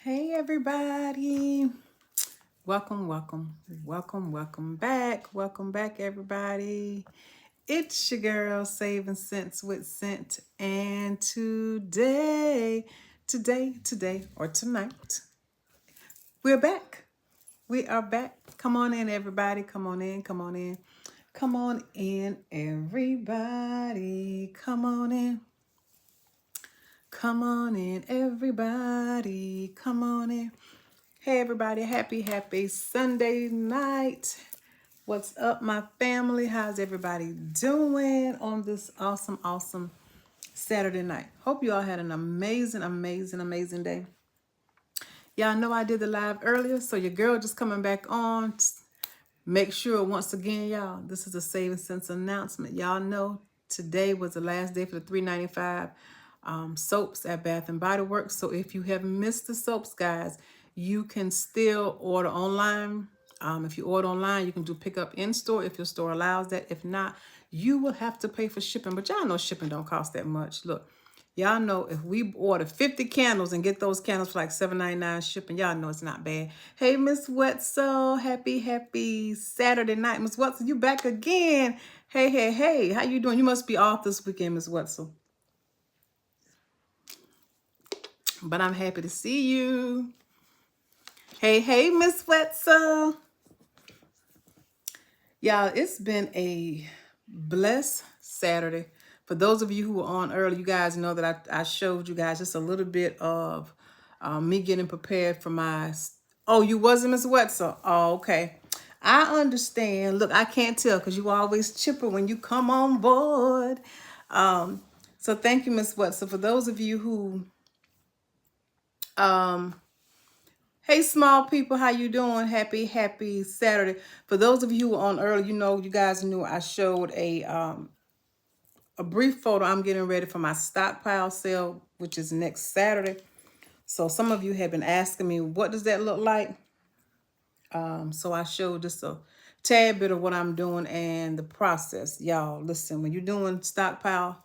Hey everybody. Welcome back. Welcome back everybody. It's your girl Saving Sense with Scent, and today or tonight, we're back. We are back. Come on in everybody. Come on in. Come on in. Come on in everybody. Come on in. Come on in everybody. Come on in. Hey everybody, happy Sunday night. What's up, my family? How's everybody doing on this awesome Saturday night? Hope you all had an amazing day. Y'all know I did the live earlier, so your girl just coming back on. Make sure once again, y'all, this is a Saving Sense announcement. Y'all know today was the last day for the $3.95 soaps at Bath and Body Works. So if you have missed the soaps, guys, you can still order online. If you order online, you can do pickup in store if your store allows that. If not, you will have to pay for shipping. But y'all know shipping don't cost that much. Look, y'all know if we order 50 candles and get those candles for like $7.99 shipping, y'all know it's not bad. Hey, Miss Wetzel, happy Saturday night. Miss Wetzel, you back again. Hey, how you doing? You must be off this weekend, Miss Wetzel. But I'm happy to see you. Hey, Miss Wetzel. Y'all, it's been a blessed Saturday. For those of you who were on early, you guys know that I showed you guys just a little bit of me getting prepared for my... Oh, you wasn't Miss Wetzel? Oh, okay. I understand. Look, I can't tell because you always chipper when you come on board. So thank you, Miss Wetzel. For those of you who... Hey, small people, how you doing? Happy Saturday. For those of you who were on early, you know, you guys knew I showed a brief photo. I'm getting ready for my stockpile sale, which is next Saturday. So some of you have been asking me, what does that look like? So I showed just a tad bit of what I'm doing and the process. Y'all, listen, when you're doing stockpile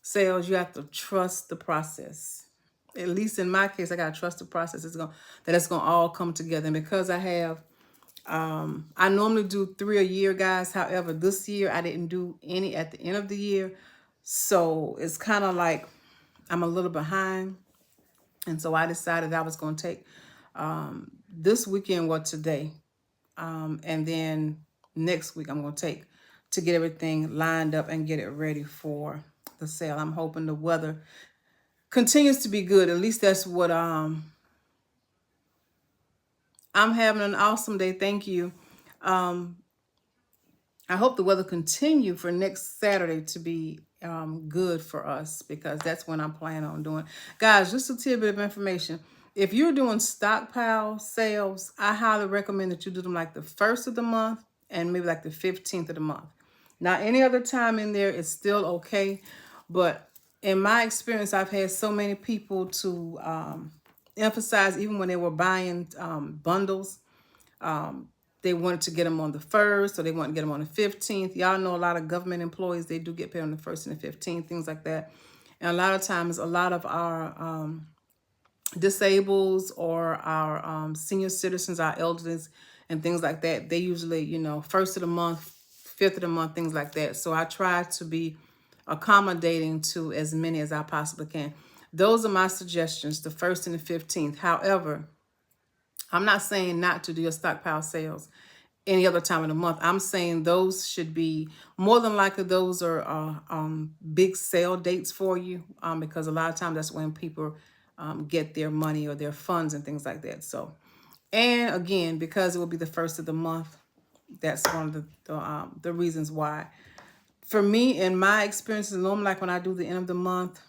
sales, you have to trust the process. At least in my case, I gotta trust the process. It's gonna all come together. And because I have, I normally do 3 a year, guys. However, this year I didn't do any at the end of the year, so it's kind of like I'm a little behind. And so I decided I was gonna take this weekend, today, and then next week I'm gonna take to get everything lined up and get it ready for the sale. I'm hoping the weather continues to be good. At least that's what I'm having an awesome day. Thank you. I hope the weather continue for next Saturday to be good for us, because that's when I'm planning on doing. Guys, just a tidbit of information. If you're doing stockpile sales, I highly recommend that you do them like the 1st of the month and maybe like the 15th of the month. Now, any other time in there is still okay. But in my experience, I've had so many people to emphasize, even when they were buying bundles, they wanted to get them on the 1st, or they want to get them on the 15th. Y'all know a lot of government employees, they do get paid on the 1st and the 15th, things like that. And a lot of times, a lot of our disabled or our senior citizens, our elders and things like that, they usually, 1st of the month, 5th of the month, things like that. So I try to be accommodating to as many as I possibly can. Those are my suggestions, the 1st and the 15th. However, I'm not saying not to do your stockpile sales any other time of the month. I'm saying those should be, more than likely, those are big sale dates for you, because a lot of times that's when people get their money or their funds and things like that. So, and again, because it will be the 1st of the month, that's one of the reasons why. For me, in my experiences, normally like when I do the end of the month,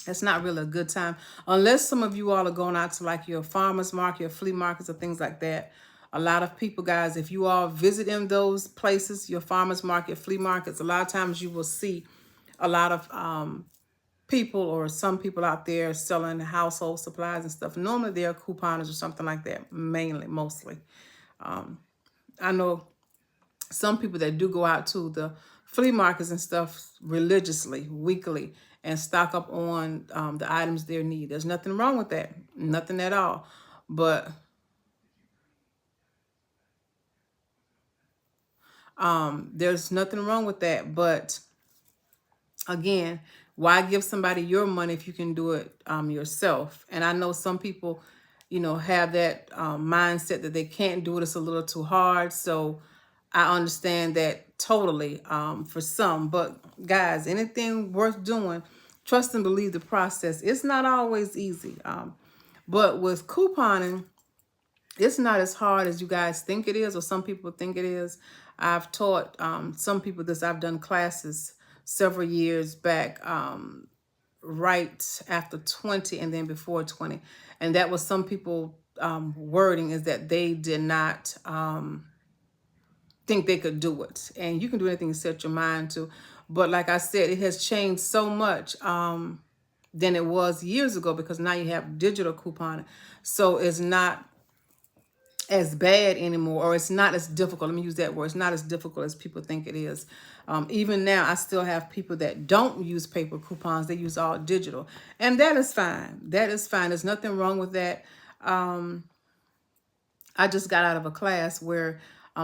it's not really a good time, unless some of you all are going out to like your farmers market, your flea markets, or things like that. A lot of people, guys, if you all visit in those places, your farmers market, flea markets, a lot of times you will see a lot of people or some people out there selling household supplies and stuff. Normally they're couponers or something like that, mostly. I know some people that do go out to the flea markets and stuff religiously, weekly, and stock up on the items they need. There's nothing wrong with that, nothing at all. But there's nothing wrong with that. But again, why give somebody your money if you can do it yourself? And I know some people, have that mindset that they can't do it. It's a little too hard. So I understand that totally for some. But guys, anything worth doing, trust and believe the process. It's not always easy. But with couponing, it's not as hard as you guys think it is, or some people think it is. I've taught some people this. I've done classes several years back, right after 20 and then before 20. And that was some people wording is that they did not think they could do it. And you can do anything you set your mind to. But like I said, it has changed so much than it was years ago, because now you have digital couponing. So it's not as bad anymore, or it's not as difficult. Let me use that word. It's not as difficult as people think it is. Even now, I still have people that don't use paper coupons. They use all digital. And that is fine. That is fine. There's nothing wrong with that. I just got out of a class where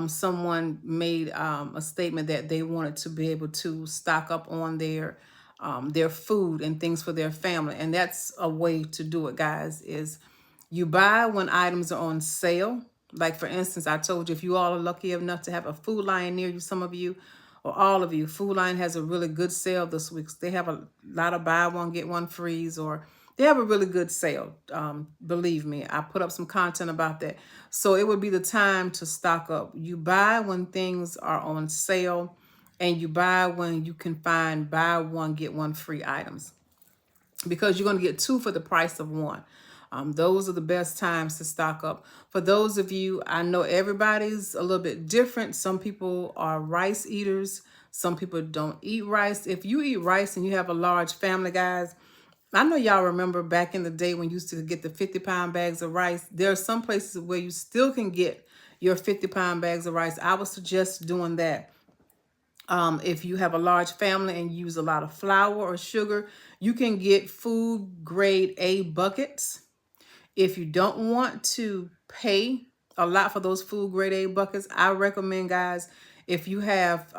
someone made a statement that they wanted to be able to stock up on their food and things for their family. And that's a way to do it, guys, is you buy when items are on sale. Like, for instance, I told you, if you all are lucky enough to have a Food Lion near you, some of you or all of you, Food Lion has a really good sale this week. They have a lot of buy one, get one frees, or they have a really good sale. Believe me, I put up some content about that. So it would be the time to stock up. You buy when things are on sale, and you buy when you can find buy one, get one free items, because you're going to get two for the price of one. Those are the best times to stock up. For those of you, I know everybody's a little bit different. Some people are rice eaters. Some people don't eat rice. If you eat rice and you have a large family, guys, I know y'all remember back in the day when you used to get the 50-pound bags of rice. There are some places where you still can get your 50-pound bags of rice. I would suggest doing that. If you have a large family and use a lot of flour or sugar, you can get food grade A buckets. If you don't want to pay a lot for those food grade A buckets, I recommend, guys, if you have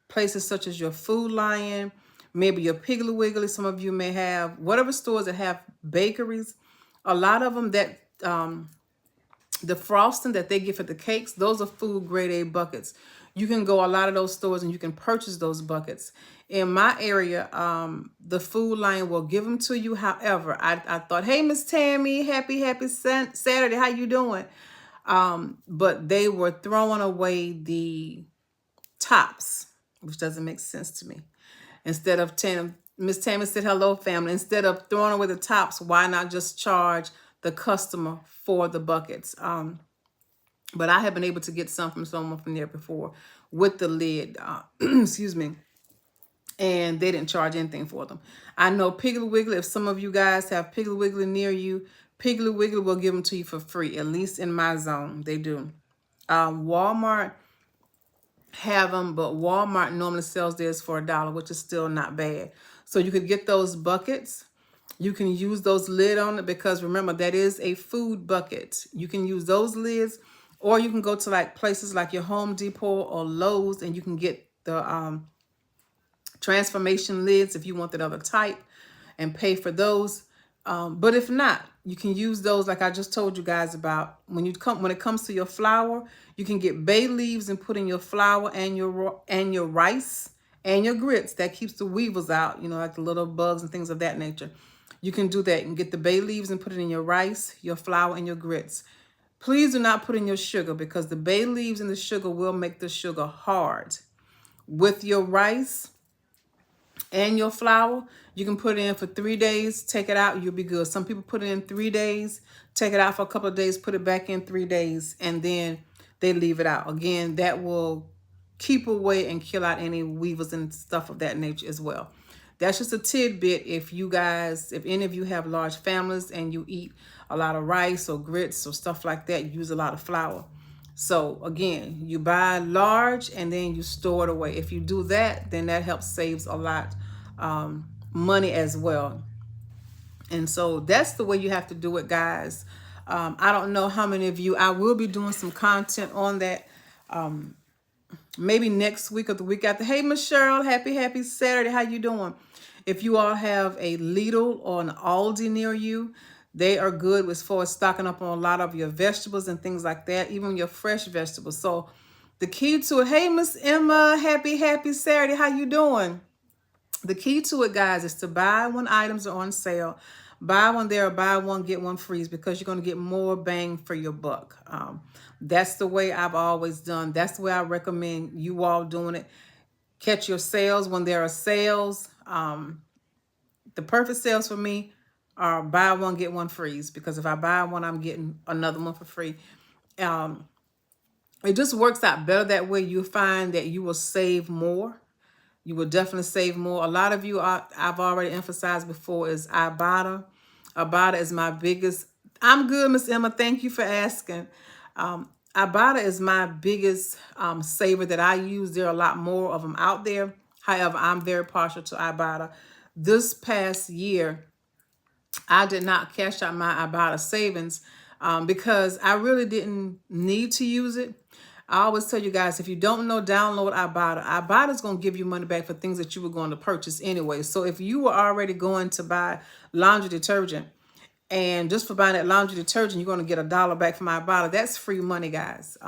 places such as your Food Lion, maybe your Piggly Wiggly, some of you may have, whatever stores that have bakeries, a lot of them that the frosting that they give for the cakes, those are food grade A buckets. You can go a lot of those stores and you can purchase those buckets. In my area, the Food Lion will give them to you. However, I thought, hey, Miss Tammy, happy Saturday. How you doing? But they were throwing away the tops, which doesn't make sense to me. Instead of Miss Tammy said, hello, family. Instead of throwing away the tops, why not just charge the customer for the buckets? But I have been able to get some from someone from there before with the lid, excuse me, and they didn't charge anything for them. I know Piggly Wiggly, if some of you guys have Piggly Wiggly near you, Piggly Wiggly will give them to you for free, at least in my zone, they do. Walmart have them, but Walmart normally sells theirs for $1, which is still not bad. So you could get those buckets. You can use those lid on it, because remember, that is a food bucket. You can use those lids, or you can go to like places like your Home Depot or Lowe's, and you can get the transformation lids if you want that other type, and pay for those. But if not, you can use those like I just told you guys about. When it comes to your flour, you can get bay leaves and put in your flour and your rice and your grits. That keeps the weevils out, like the little bugs and things of that nature. You can do that and get the bay leaves and put it in your rice, your flour, and your grits. Please do not put in your sugar, because the bay leaves and the sugar will make the sugar hard. With your rice and your flour, you can put it in for 3 days, take it out, you'll be good. Some people put it in 3 days, take it out for a couple of days, put it back in 3 days, and then they leave it out. Again, that will keep away and kill out any weevils and stuff of that nature as well. That's just a tidbit. If any of you have large families and you eat a lot of rice or grits or stuff like that, you use a lot of flour. So again, you buy large and then you store it away. If you do that, then that helps saves a lot money as well. And so that's the way you have to do it, guys. I don't know how many of you, I will be doing some content on that maybe next week or the week after. Hey, Miss Cheryl, happy Saturday. How you doing? If you all have a Lidl or an Aldi near you, they are good as far as stocking up on a lot of your vegetables and things like that, even your fresh vegetables. So the key to it, hey, Miss Emma, happy Saturday. How you doing? The key to it, guys, is to buy when items are on sale. Buy one there, buy one, get one free, because you're going to get more bang for your buck. That's the way I've always done. That's the way I recommend you all doing it. Catch your sales when there are sales. The perfect sales for me are buy one, get one free, because if I buy one, I'm getting another one for free. It just works out better that way. You'll find that you will save more. You will definitely save more. A lot of you, I've already emphasized before, is Ibotta. Ibotta is my biggest. I'm good, Miss Emma. Thank you for asking. Ibotta is my biggest saver that I use. There are a lot more of them out there. However, I'm very partial to Ibotta. This past year, I did not cash out my Ibotta savings because I really didn't need to use it. I always tell you guys, if you don't know, download Ibotta. Ibotta is going to give you money back for things that you were going to purchase anyway. So if you were already going to buy laundry detergent, and just for buying that laundry detergent, you're going to get $1 back from Ibotta, that's free money, guys.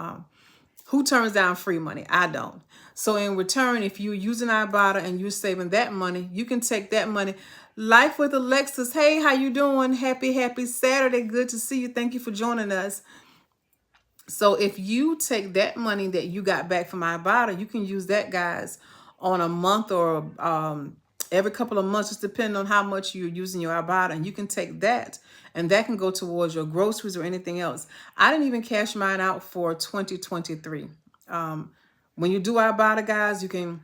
Who turns down free money? I don't. So in return, if you're using Ibotta and you're saving that money, you can take that money. Life with Alexis. Hey, how you doing? Happy Saturday. Good to see you. Thank you for joining us. So if you take that money that you got back from Ibotta, you can use that, guys, on a month or every couple of months, just depending on how much you're using your Ibotta. And you can take that, and that can go towards your groceries or anything else. I didn't even cash mine out for 2023. When you do Ibotta, guys, you can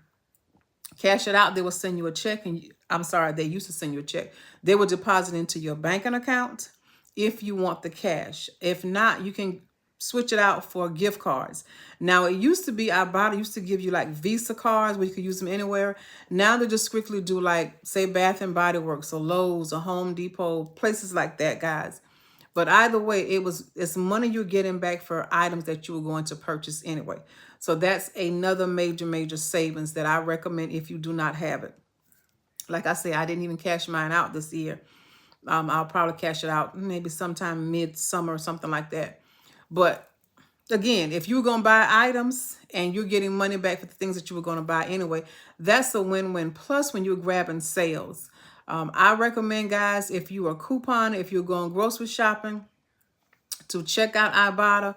cash it out. They will send you a check, and I'm sorry, they used to send you a check. They will deposit into your banking account if you want the cash. If not, you can switch it out for gift cards. Now, it used to be Ibotta used to give you like Visa cards where you could use them anywhere. Now they just strictly do like, say, Bath and Body Works or Lowe's or Home Depot, places like that, guys. But either way, it's money you're getting back for items that you were going to purchase anyway. So that's another major savings that I recommend if you do not have it. Like I say, I didn't even cash mine out this year. I'll probably cash it out maybe sometime mid-summer or something like that. But again, if you're going to buy items and you're getting money back for the things that you were going to buy anyway, that's a win-win. Plus, when you're grabbing sales, I recommend, guys, if you are couponing, if you're going grocery shopping, to check out Ibotta.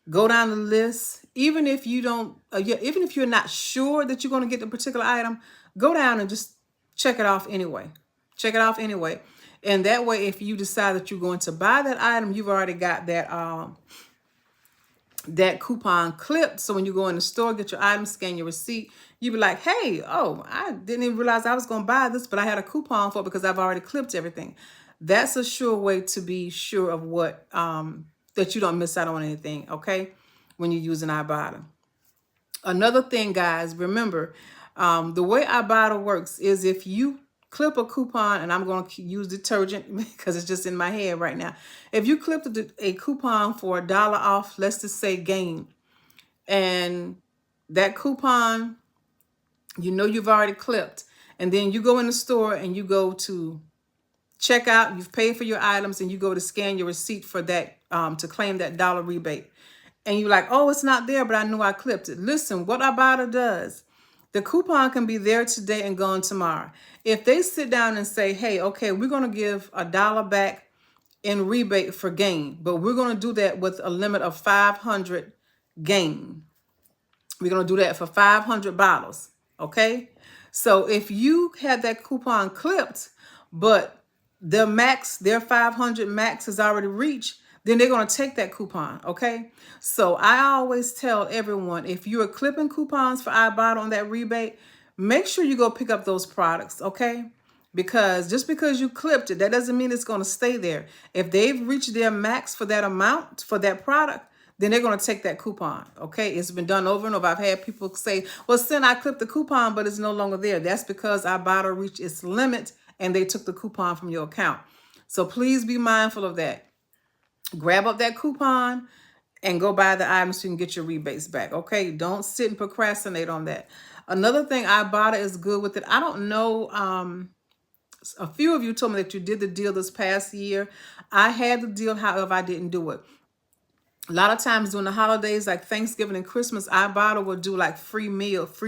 Go down the list. Even if you don't, even if you're not sure that you're going to get the particular item, go down and just check it off anyway. Check it off anyway. And that way, if you decide that you're going to buy that item, you've already got that that coupon clipped. So when you go in the store, get your item, scan your receipt, you be like, hey, oh, I didn't even realize I was going to buy this, but I had a coupon for it because I've already clipped everything. That's a sure way to be sure of what, that you don't miss out on anything, okay, when you're using Ibotta. Another thing, guys, remember, the way Ibotta works is if you clip a coupon, and I'm going to use detergent because it's just in my head right now. If you clip a coupon for $1 off, let's just say Gain, and that coupon, you know you've already clipped, and then you go in the store and you go to check out, you've paid for your items, and you go to scan your receipt for that, to claim that dollar rebate. And you're like, oh, it's not there, but I knew I clipped it. Listen, what Ibotta does, the coupon can be there today and gone tomorrow. If they sit down and say, hey, okay, we're going to give $1 back in rebate for Gain, but we're going to do that with a limit of 500 Gain. We're going to do that for 500 bottles, okay? So if you had that coupon clipped, but their 500 max is already reached, then they're going to take that coupon, okay? So I always tell everyone, if you're clipping coupons for Ibotta on that rebate, make sure you go pick up those products, okay? Because just because you clipped it, that doesn't mean it's going to stay there. If they've reached their max for that amount, for that product, then they're going to take that coupon. Okay, it's been done over and over. I've had people say, well, Sin, I clipped the coupon, but it's no longer there. That's because Ibotta reached its limit and they took the coupon from your account. So please be mindful of that. Grab up that coupon and go buy the items so you can get your rebates back. Okay, don't sit and procrastinate on that. Another thing, Ibotta is good with it. I don't know. A few of you told me that you did the deal this past year. I had the deal, however, I didn't do it. A lot of times during the holidays, like Thanksgiving and Christmas, Ibotta will do like free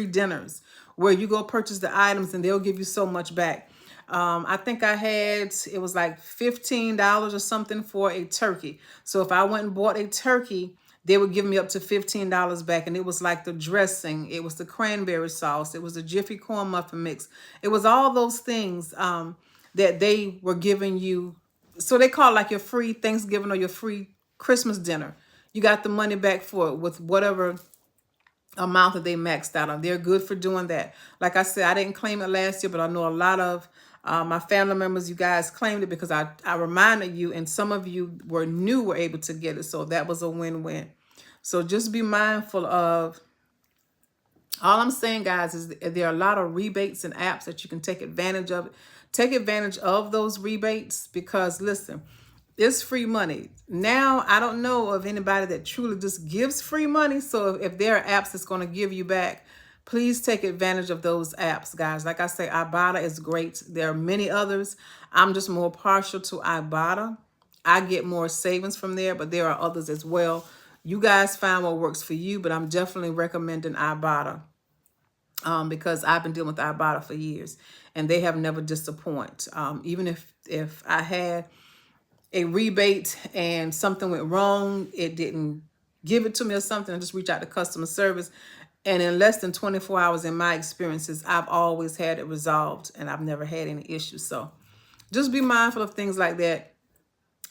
dinners, where you go purchase the items and they'll give you so much back. I think it was like $15 or something for a turkey. So if I went and bought a turkey, they would give me up to $15 back. And it was like the dressing, it was the cranberry sauce, it was the Jiffy corn muffin mix. It was all those things that they were giving you. So they call it like your free Thanksgiving or your free Christmas dinner. You got the money back for it with whatever amount that they maxed out on. They're good for doing that. Like I said, I didn't claim it last year, but I know a lot of my family members, you guys claimed it because I reminded you, and some of you were able to get it. So that was a win-win. So just be mindful of, all I'm saying, guys, is there are a lot of rebates and apps that you can take advantage of. Take advantage of those rebates because, listen, it's free money. Now, I don't know of anybody that truly just gives free money. So if there are apps that's going to give you back, please take advantage of those apps, guys. Like I say, Ibotta is great. There are many others. I'm just more partial to Ibotta. I get more savings from there, but there are others as well. You guys find what works for you, but I'm definitely recommending Ibotta because I've been dealing with Ibotta for years, and they have never disappointed. Even if I had a rebate and something went wrong, it didn't give it to me or something, I just reach out to customer service. And in less than 24 hours, in my experiences, I've always had it resolved and I've never had any issues. So just be mindful of things like that.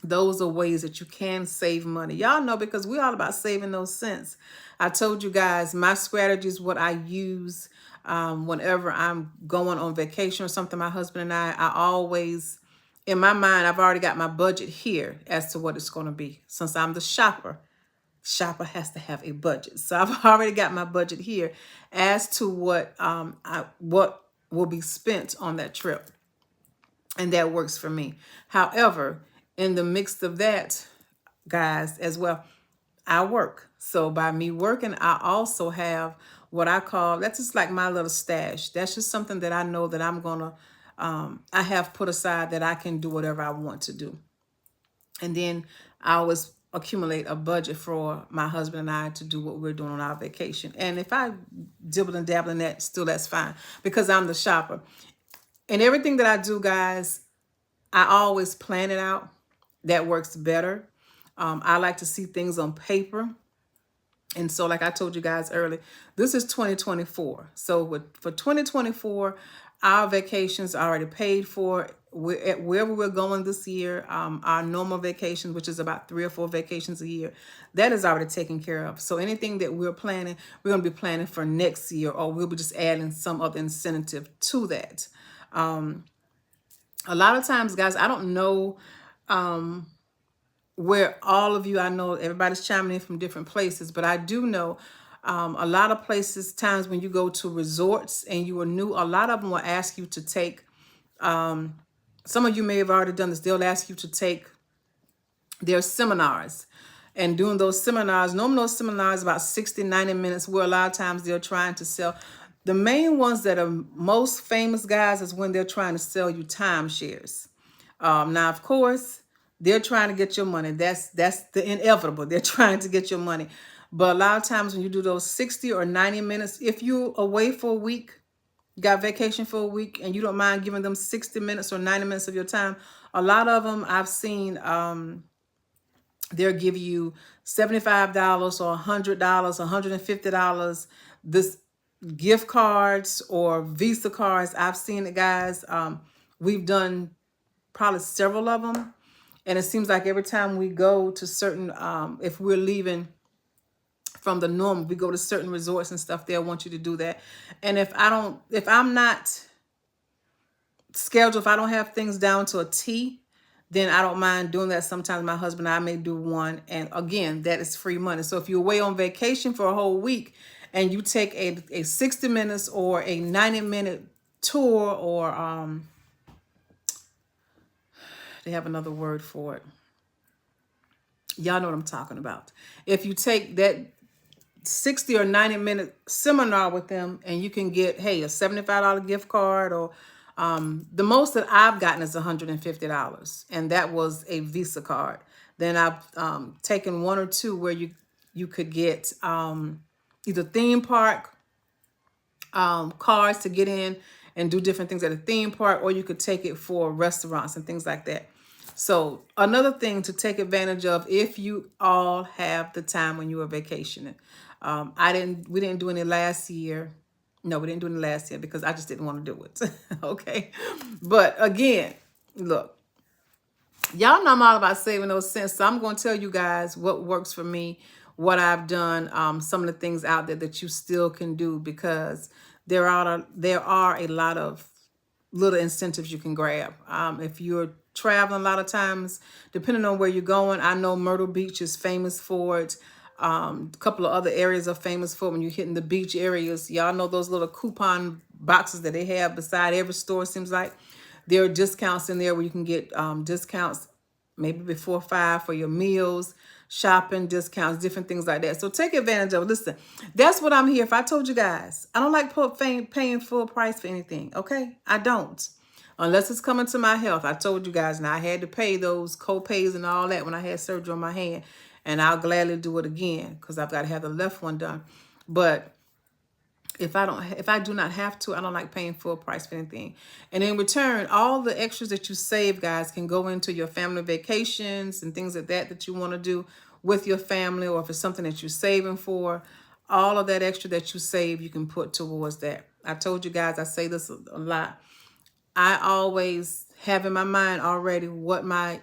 Those are ways that you can save money. Y'all know, because we're all about saving those cents. I told you guys, my strategy is what I use whenever I'm going on vacation or something. My husband and I always, in my mind, I've already got my budget here as to what it's going to be. Since I'm the shopper has to have a budget. So I've already got my budget here as to what will be spent on that trip. And that works for me. However, in the mix of that, guys, as well, I work. So by me working, I also have what I call, that's just like my little stash. That's just something that I know that I'm going to, I have put aside that I can do whatever I want to do. And then I always accumulate a budget for my husband and I to do what we're doing on our vacation. And if I dibble and dabble in that, still that's fine because I'm the shopper. And everything that I do, guys, I always plan it out. That works better. I like to see things on paper. And so like I told you guys earlier, this is 2024. So for 2024, our vacations are already paid for. Wherever we're going this year, our normal vacation, which is about 3 or 4 vacations a year, that is already taken care of. So anything that we're planning, we're going to be planning for next year, or we'll be just adding some other incentive to that. A lot of times, guys, I don't know where all of you, I know everybody's chiming in from different places, but I do know a lot of places, times when you go to resorts and you are new, a lot of them will ask you to take, some of you may have already done this, they'll ask you to take their seminars. And doing those seminars, normally those seminars about 60, 90 minutes, where a lot of times they're trying to sell. The main ones that are most famous, guys, is when they're trying to sell you timeshares. Now, of course, they're trying to get your money. That's the inevitable. They're trying to get your money. But a lot of times when you do those 60 or 90 minutes, if you're away for a week, got vacation for a week, and you don't mind giving them 60 minutes or 90 minutes of your time, a lot of them I've seen, they'll give you $75 or $100, $150, this gift cards or Visa cards. I've seen it, guys. We've done probably several of them. And it seems like every time we go to certain, if we're leaving from the norm, we go to certain resorts and stuff, they'll want you to do that. And if I'm not scheduled, if I don't have things down to a T, then I don't mind doing that. Sometimes my husband and I may do one. And again, that is free money. So if you're away on vacation for a whole week and you take a 60 minutes or a 90-minute tour, or they have another word for it. Y'all know what I'm talking about. If you take that 60 or 90-minute seminar with them, and you can get, hey, a $75 gift card, or the most that I've gotten is $150, and that was a Visa card. Then I've taken one or two where you could get either theme park cards to get in and do different things at a theme park, or you could take it for restaurants and things like that. So another thing to take advantage of if you all have the time when you are vacationing. We didn't do any last year. No, we didn't do any last year because I just didn't want to do it. Okay. But again, look, y'all know I'm all about saving those cents. So I'm going to tell you guys what works for me, what I've done, some of the things out there that you still can do, because there are a lot of little incentives you can grab. If you're traveling a lot of times, depending on where you're going, I know Myrtle Beach is famous for it. A couple of other areas are famous for it. When you're hitting the beach areas, y'all know those little coupon boxes that they have beside every store, seems like. There are discounts in there where you can get discounts maybe before 5 for your meals, shopping discounts, different things like that. So take advantage of it. Listen, that's what I'm here. If I told you guys, I don't like paying full price for anything. Okay, I don't, unless it's coming to my health. I told you guys, and I had to pay those co-pays and all that when I had surgery on my hand, and I'll gladly do it again because I've got to have the left one done. But if I do not have to, I don't like paying full price for anything. And in return, all the extras that you save, guys, can go into your family vacations and things like that you want to do with your family, or if it's something that you're saving for, all of that extra that you save, you can put towards that. I told you guys, I say this a lot. I always have in my mind already what my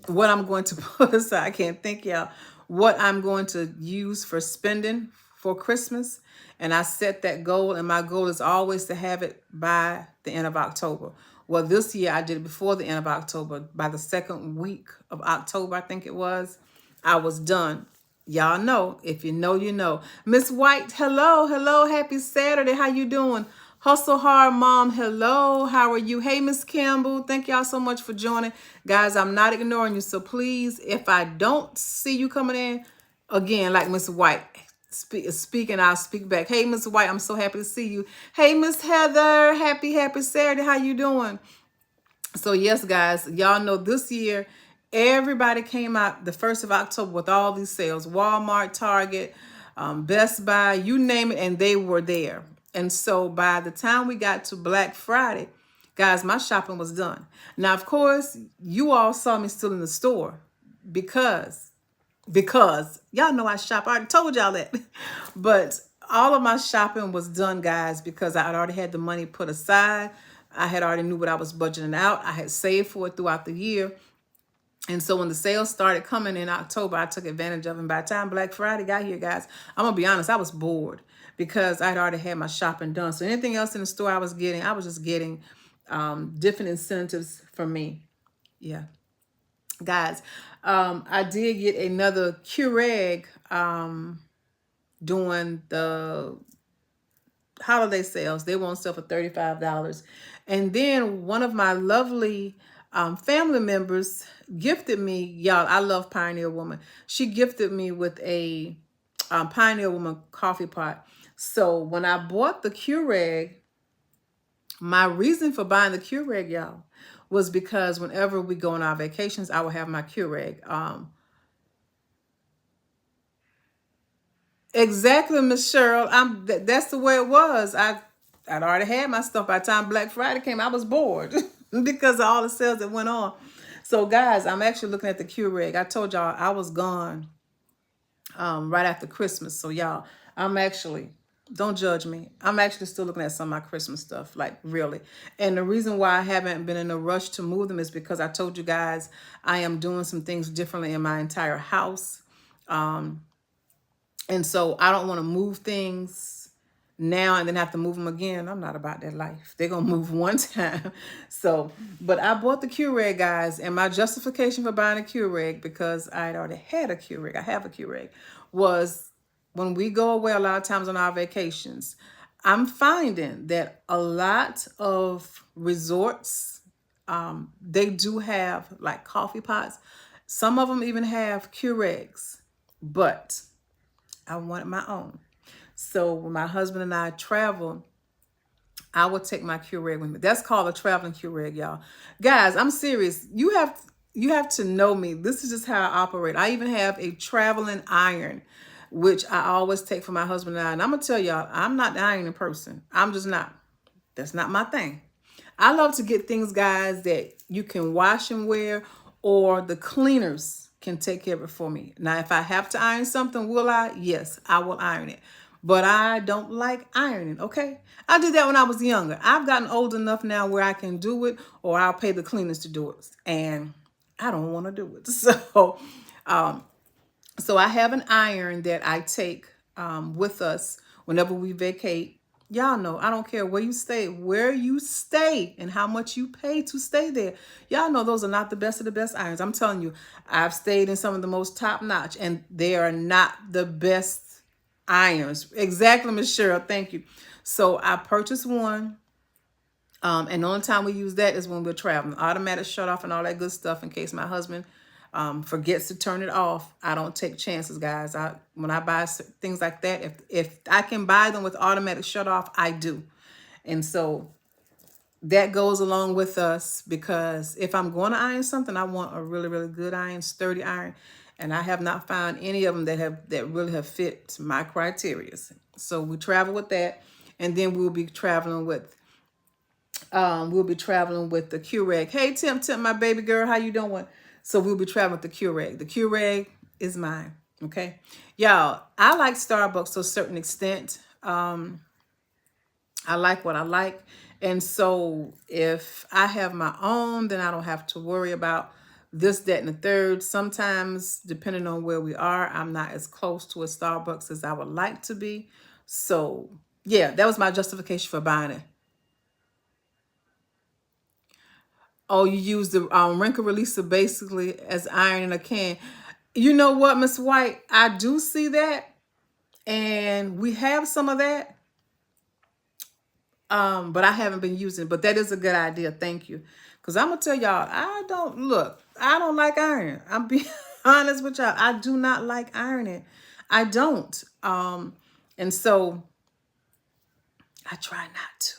what I'm going to put aside. I can't think, y'all, what I'm going to use for spending for Christmas. And I set that goal, and my goal is always to have it by the end of October. Well, this year I did it before the end of October. By the second week of October, I think it was, I was done. Y'all know, if you know, you know. Miss White, hello, hello, happy Saturday. How you doing? Hustle Hard Mom, hello, how are you? Hey, Miss Campbell, thank y'all so much for joining. Guys, I'm not ignoring you, so please, if I don't see you coming in, again, like Miss White, speaking, I'll speak back. Hey, Miss White, I'm so happy to see you. Hey, Miss Heather, happy Saturday. How you doing? So yes, guys, y'all know this year, everybody came out the 1st of October with all these sales. Walmart, Target, Best Buy, you name it, and they were there. And so by the time we got to Black Friday, guys, my shopping was done. Now, of course, you all saw me still in the store because y'all know I shop. I already told y'all that. But all of my shopping was done, guys, because I had already had the money put aside. I had already knew what I was budgeting out. I had saved for it throughout the year. And so when the sales started coming in October, I took advantage of them. By the time Black Friday got here, guys, I'm going to be honest, I was bored because I'd already had my shopping done. So anything else in the store I was just getting different incentives for me. Yeah. Guys, I did get another Keurig doing the holiday sales. They won't sell for $35. And then one of my lovely family members gifted me, y'all, I love Pioneer Woman. She gifted me with a Pioneer Woman coffee pot. So when I bought the Keurig, my reason for buying the Keurig, y'all, was because whenever we go on our vacations, I will have my Keurig. Exactly, Miss Cheryl. That's the way it was. I'd already had my stuff by the time Black Friday came. I was bored because of all the sales that went on. So, guys, I'm actually looking at the Keurig. I told y'all I was gone right after Christmas. So, y'all, don't judge me. I'm actually still looking at some of my Christmas stuff, like really. And the reason why I haven't been in a rush to move them is because I told you guys I am doing some things differently in my entire house. And so I don't want to move things now and then have to move them again. I'm not about that life. They're going to move one time. So, but I bought the Keurig, guys, and my justification for buying a Keurig, because I'd already had a Keurig, I have a Keurig, was when we go away a lot of times on our vacations, I'm finding that a lot of resorts, they do have like coffee pots. Some of them even have Keurigs, but I wanted my own. So when my husband and I travel, I will take my Keurig with me. That's called a traveling Keurig, y'all. Guys, I'm serious. You have to know me. This is just how I operate. I even have a traveling iron, which I always take for my husband and I. And I'm gonna tell y'all, I'm not the ironing person. I'm just not. That's not my thing. I love to get things, guys, that you can wash and wear, or the cleaners can take care of it for me. Now, if I have to iron something, will I? Yes, I will iron it. But I don't like ironing, okay? I did that when I was younger. I've gotten old enough now where I can do it, or I'll pay the cleaners to do it. And I don't want to do it. So I have an iron that I take with us whenever we vacate. Y'all know, I don't care where you stay and how much you pay to stay there. Y'all know those are not the best of the best irons. I'm telling you, I've stayed in some of the most top notch, and they are not the best irons. Exactly, Miss Cheryl. Thank you. So I purchased one. And the only time we use that is when we're traveling. Automatic shut off and all that good stuff in case my husband forgets to turn it off. I don't take chances, guys. When I buy things like that, if I can buy them with automatic shut off, I do. And so that goes along with us, because if I'm going to iron something, I want a really, really good iron, sturdy iron. And I have not found any of them that really have fit my criteria. So we travel with that, and then we'll be traveling with the Keurig. Hey, Tim, my baby girl, how you doing? So we'll be traveling with the Keurig. The Keurig is mine. Okay, y'all. I like Starbucks to a certain extent. I like what I like, and so if I have my own, then I don't have to worry about this, that, and the third. Sometimes, depending on where we are, I'm not as close to a Starbucks as I would like to be. So yeah, that was my justification for buying it. Oh, you use the wrinkle releaser basically as iron in a can. You know what, Miss White? I do see that, and we have some of that, but I haven't been using it. But that is a good idea. Thank you. Because I'm going to tell y'all, I don't like iron. I'm being honest with y'all. I do not like ironing. I don't. And so I try not to.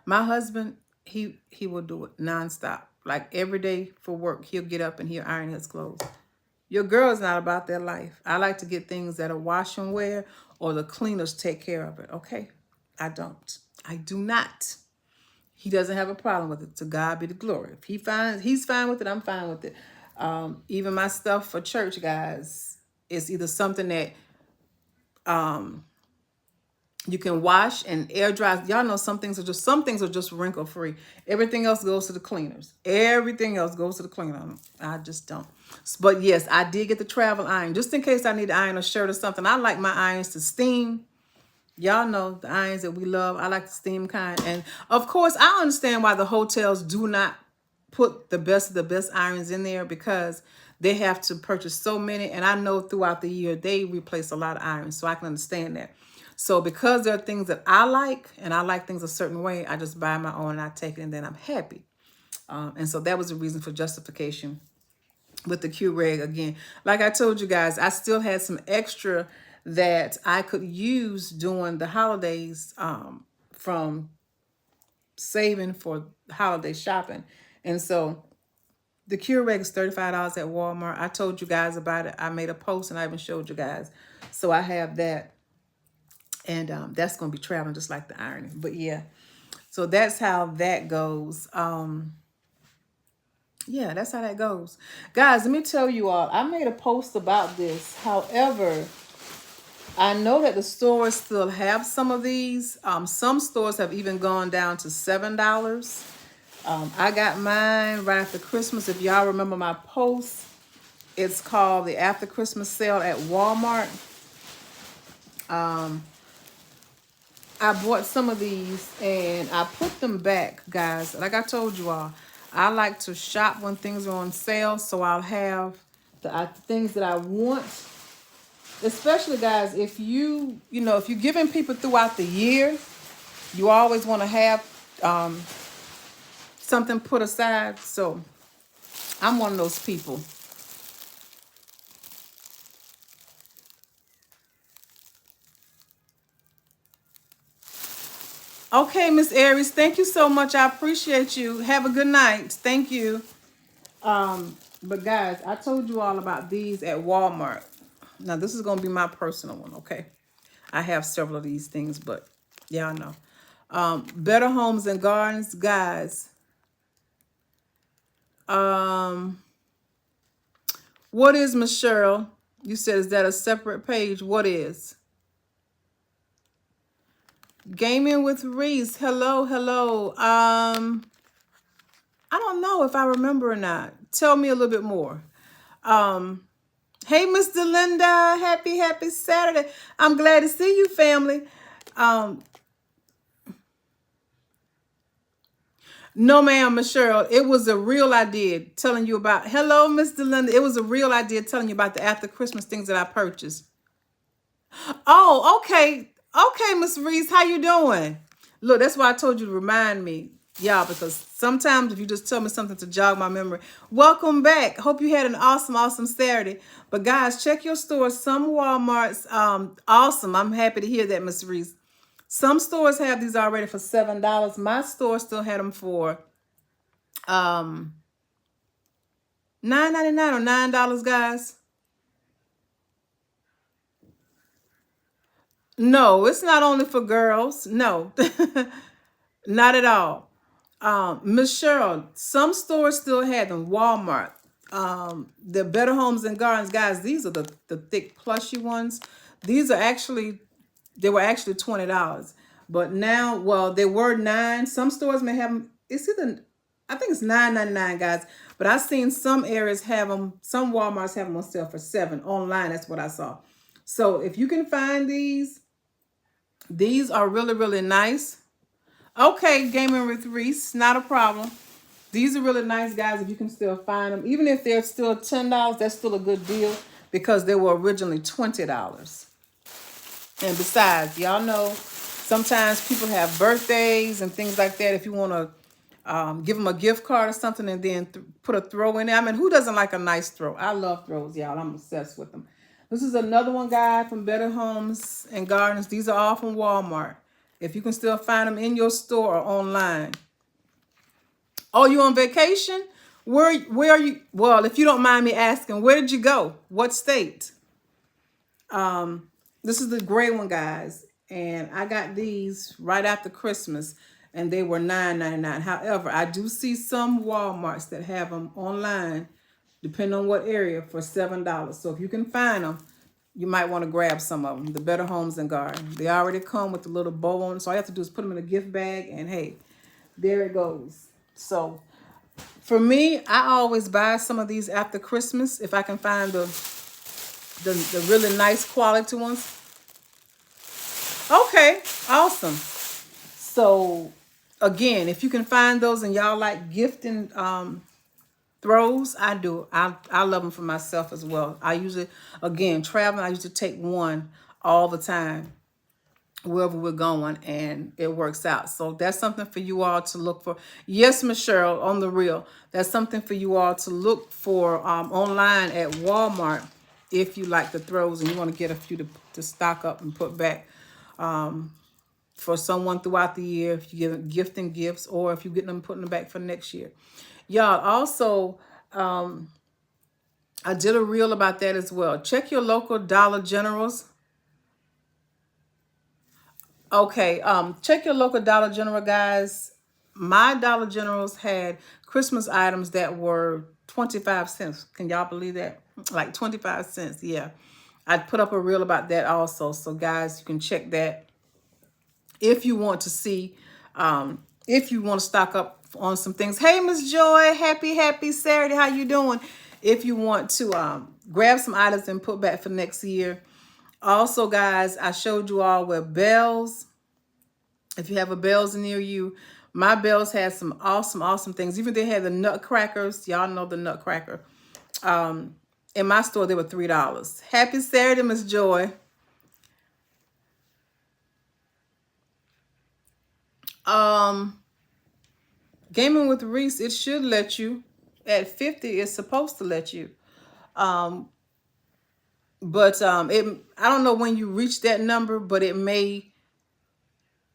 My husband, he will do it nonstop. Like every day for work, he'll get up and he'll iron his clothes. Your girl's not about that life. I like to get things that are wash and wear, or the cleaners take care of it, okay? I don't. I do not. He doesn't have a problem with it. To God be the glory. If he's fine with it, I'm fine with it. Even my stuff for church, guys, is either something that you can wash and air dry. Y'all know some things are just wrinkle free. Everything else goes to the cleaners. Everything else goes to the cleaner. I just don't. But yes, I did get the travel iron just in case I need to iron a shirt or something. I like my irons to steam. Y'all know the irons that we love. I like the steam kind. And of course, I understand why the hotels do not put the best of the best irons in there, because they have to purchase so many. And I know throughout the year, they replace a lot of irons. So I can understand that. So because there are things that I like, and I like things a certain way, I just buy my own and I take it, and then I'm happy. And so that was the reason for justification with the Keurig. Again, like I told you guys, I still had some extra that I could use during the holidays, from saving for holiday shopping. And so the Keurig is $35 at Walmart. I told you guys about it. I made a post and I even showed you guys. So I have that. And that's going to be traveling just like the ironing. But yeah, so that's how that goes. Yeah, that's how that goes. Guys, let me tell you all, I made a post about this. However, I know that the stores still have some of these. Some stores have even gone down to $7. I got mine right after Christmas. If y'all remember my post, it's called the After Christmas Sale at Walmart. I bought some of these and I put them back, guys. Like I told you all, I like to shop when things are on sale, so I'll have the things that I want. Especially, guys, if if you're giving people throughout the year, you always want to have um, something put aside. So I'm one of those people. Okay, Miss Aries, thank you so much. I appreciate you. Have a good night. Thank you. But guys, I told you all about these at Walmart. Now this is gonna be my personal one, okay? I have several of these things, but y'all know. Better Homes and Gardens, guys. Um, what is Miss Cheryl? You said, is that a separate page? What is? Gaming with Reese. Hello, hello. I don't know if I remember or not. Tell me a little bit more. Hey, Mr. Linda. Happy Saturday. I'm glad to see you, family. No, ma'am, Miss Cheryl. It was a real idea telling you about. Hello, Mr. Linda. It was a real idea telling you about the after Christmas things that I purchased. Oh, okay. Okay, Miss Reese, how you doing? Look, that's why I told you to remind me, y'all, because sometimes if you just tell me something to jog my memory. Welcome back. Hope you had an awesome Saturday. But guys, check your stores. Some Walmarts, awesome. I'm happy to hear that, Miss Reese. Some stores have these already for $7. My store still had them for $9.99 or $9, guys. No, it's not only for girls. No, not at all. Miss Cheryl, some stores still had them. Walmart, the Better Homes and Gardens, guys. These are the thick plushy ones. These are actually they were actually $20, but now, well, they were $9. Some stores may have them. It's either I think it's $9.99, guys. But I've seen some areas have them. Some WalMarts have them on sale for $7 online. That's what I saw. So if you can find these are really nice. Okay, Gaming with Reese, not a problem. These are really nice, guys. If you can still find them, even if they're still $10, that's still a good deal because they were originally $20. And besides, y'all know sometimes people have birthdays and things like that. If you want to give them a gift card or something and then put a throw in there. I mean, who doesn't like a nice throw? I love throws, y'all. I'm obsessed with them. This is another one, guy, from Better Homes and Gardens. These are all from Walmart. If you can still find them in your store or online. Oh, you on vacation? Where are you? Well, if you don't mind me asking, where did you go? What state? This is the gray one, guys. And I got these right after Christmas and they were $9.99. However, I do see some Walmarts that have them online, depending on what area, for $7. So if you can find them, you might want to grab some of them. The Better Homes and Gardens. They already come with the little bow on. So all you have to do is put them in a gift bag and hey, there it goes. So for me, I always buy some of these after Christmas if I can find the really nice quality ones. Okay, awesome. So again, if you can find those and y'all like gifting throws, I do. I love them for myself as well. I usually, again, traveling, I used to take one all the time wherever we're going and it works out. So that's something for you all to look for. Yes, Miss Cheryl, on the real. That's something for you all to look for online at Walmart if you like the throws and you want to get a few to stock up and put back for someone throughout the year, if you give gifting gifts or if you get them putting them back for next year. Y'all, also, I did a reel about that as well. Check your local Dollar Generals. Okay, check your local Dollar General, guys. My Dollar Generals had Christmas items that were 25 cents. Can y'all believe that? Like 25 cents, yeah. I put up a reel about that also. So guys, you can check that if you want to see, if you want to stock up on some things. Hey, Miss Joy, happy Saturday. How you doing? If you want to grab some items and put back for next year. Also, guys, I showed you all where Bells If you have a Bells near you, my Bells had some awesome, awesome things. Even they had the Nutcrackers. Y'all know the Nutcracker. In my store, they were $3. Happy Saturday, Miss Joy. Um, Gaming with Reese, it should let you. At 50, it's supposed to let you. But I don't know when you reach that number, but it may,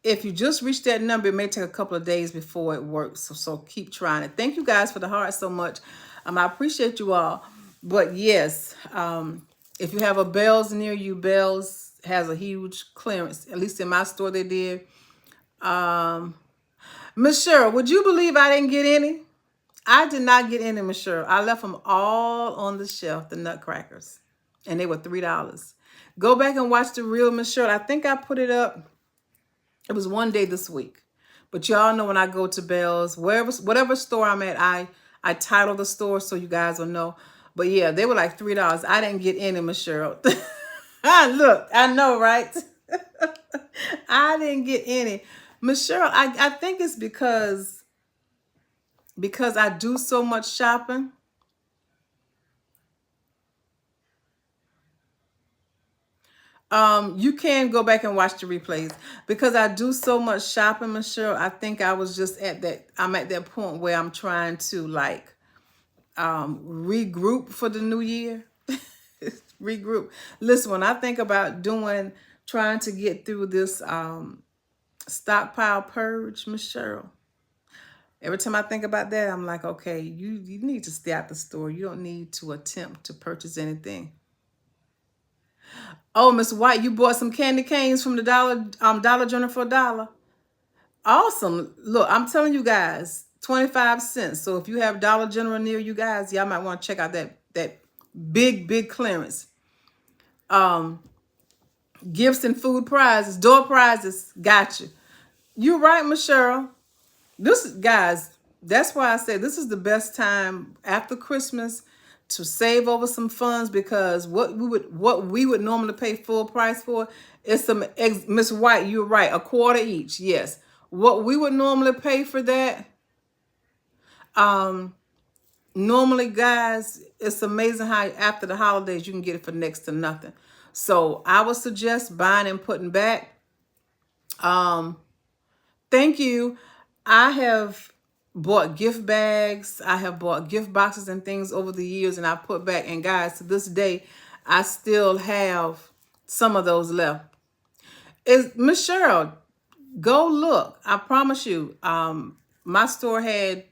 if you just reach that number, it may take a couple of days before it works. So keep trying it. Thank you guys for the heart so much. I appreciate you all. But yes, if you have a Bells near you, Bells has a huge clearance. At least in my store they did. Miss Cheryl, would you believe I didn't get any? I did not get any, Miss Cheryl. I left them all on the shelf, the Nutcrackers. And they were $3. Go back and watch the real Miss Cheryl. I think I put it up. It was one day this week. But y'all know when I go to Bells, whatever store I'm at, I title the store so you guys will know. But yeah, they were like $3. I didn't get any, Miss Cheryl. Look, I know, right? I didn't get any. Miss Cheryl, I think it's because I do so much shopping. You can go back and watch the replays because I do so much shopping, Michelle. I think I was just I'm at that point where I'm trying to like regroup for the new year. Regroup. Listen, when I think about trying to get through this stockpile purge, Michelle, every time I think about that, I'm like, okay, you need to stay out the store. You don't need to attempt to purchase anything. Oh, Miss White, you bought some candy canes from the Dollar General for $1. Awesome. Look, I'm telling you guys, 25 cents. So if you have Dollar General near you guys, y'all might want to check out that big clearance. Gifts and food prizes, door prizes, gotcha. You're right, Miss Cheryl. Guys, that's why I say this is the best time after Christmas to save over some funds because what we would normally pay full price for is some Miss White, you're right, a quarter each. Yes. What we would normally pay for that, normally, guys, it's amazing how after the holidays you can get it for next to nothing. So I would suggest buying and putting back. Thank you. I have bought gift bags. I have bought gift boxes and things over the years, and I put back. And guys, to this day, I still have some of those left. Is Miss Cheryl, go look. I promise you. My store had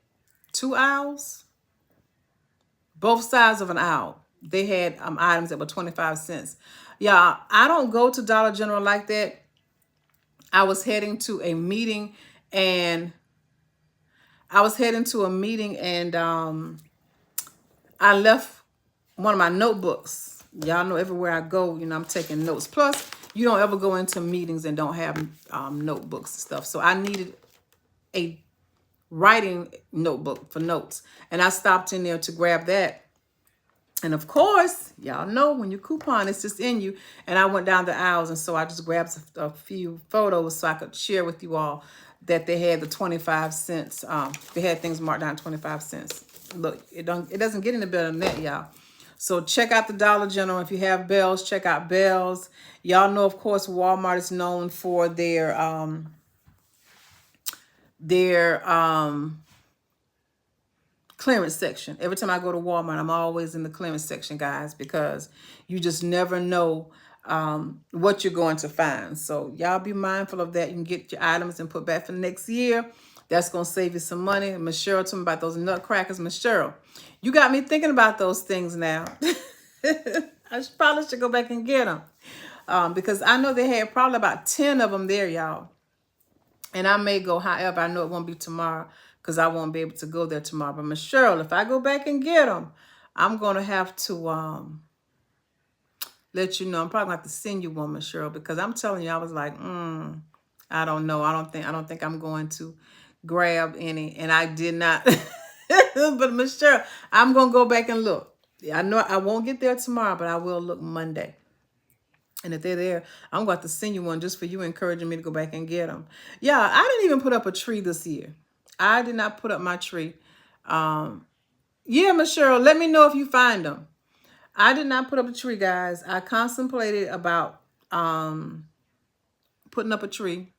2 aisles, both sides of an aisle. They had items that were 25 cents. Yeah, I don't go to Dollar General like that. I was heading to a meeting and I left one of my notebooks. Y'all know everywhere I go, I'm taking notes. Plus, you don't ever go into meetings and don't have notebooks and stuff. So I needed a writing notebook for notes. And I stopped in there to grab that. And of course, y'all know when you coupon, it's just in you. And I went down the aisles, and so I just grabbed a few photos so I could share with you all that they had the 25 cents. They had things marked down 25 cents. Look, it doesn't get any better than that, y'all. So check out the Dollar General. If you have Bells, check out Bells. Y'all know, of course, Walmart is known for their clearance section. Every time I go to Walmart, I'm always in the clearance section, guys, because you just never know what you're going to find. So y'all be mindful of that. You can get your items and put back for next year. That's going to save you some money. Miss Cheryl told me about those Nutcrackers. Miss Cheryl, you got me thinking about those things now. I probably should go back and get them because I know they had probably about 10 of them there, y'all. And I may go, however, I know it won't be tomorrow because I won't be able to go there tomorrow. But Miss Cheryl, if I go back and get them, I'm going to have to let you know. I'm probably going to have to send you one, Miss Cheryl, because I'm telling you, I was like, I don't know. I don't think I'm going to grab any. And I did not. But Miss Cheryl, I'm going to go back and look. I know I won't get there tomorrow, but I will look Monday. And if they're there, I'm going to have to send you one just for you encouraging me to go back and get them. Yeah, I didn't even put up a tree this year. I did not put up my tree. Yeah, Miss Cheryl, let me know if you find them. I did not put up a tree, guys. I contemplated about putting up a tree.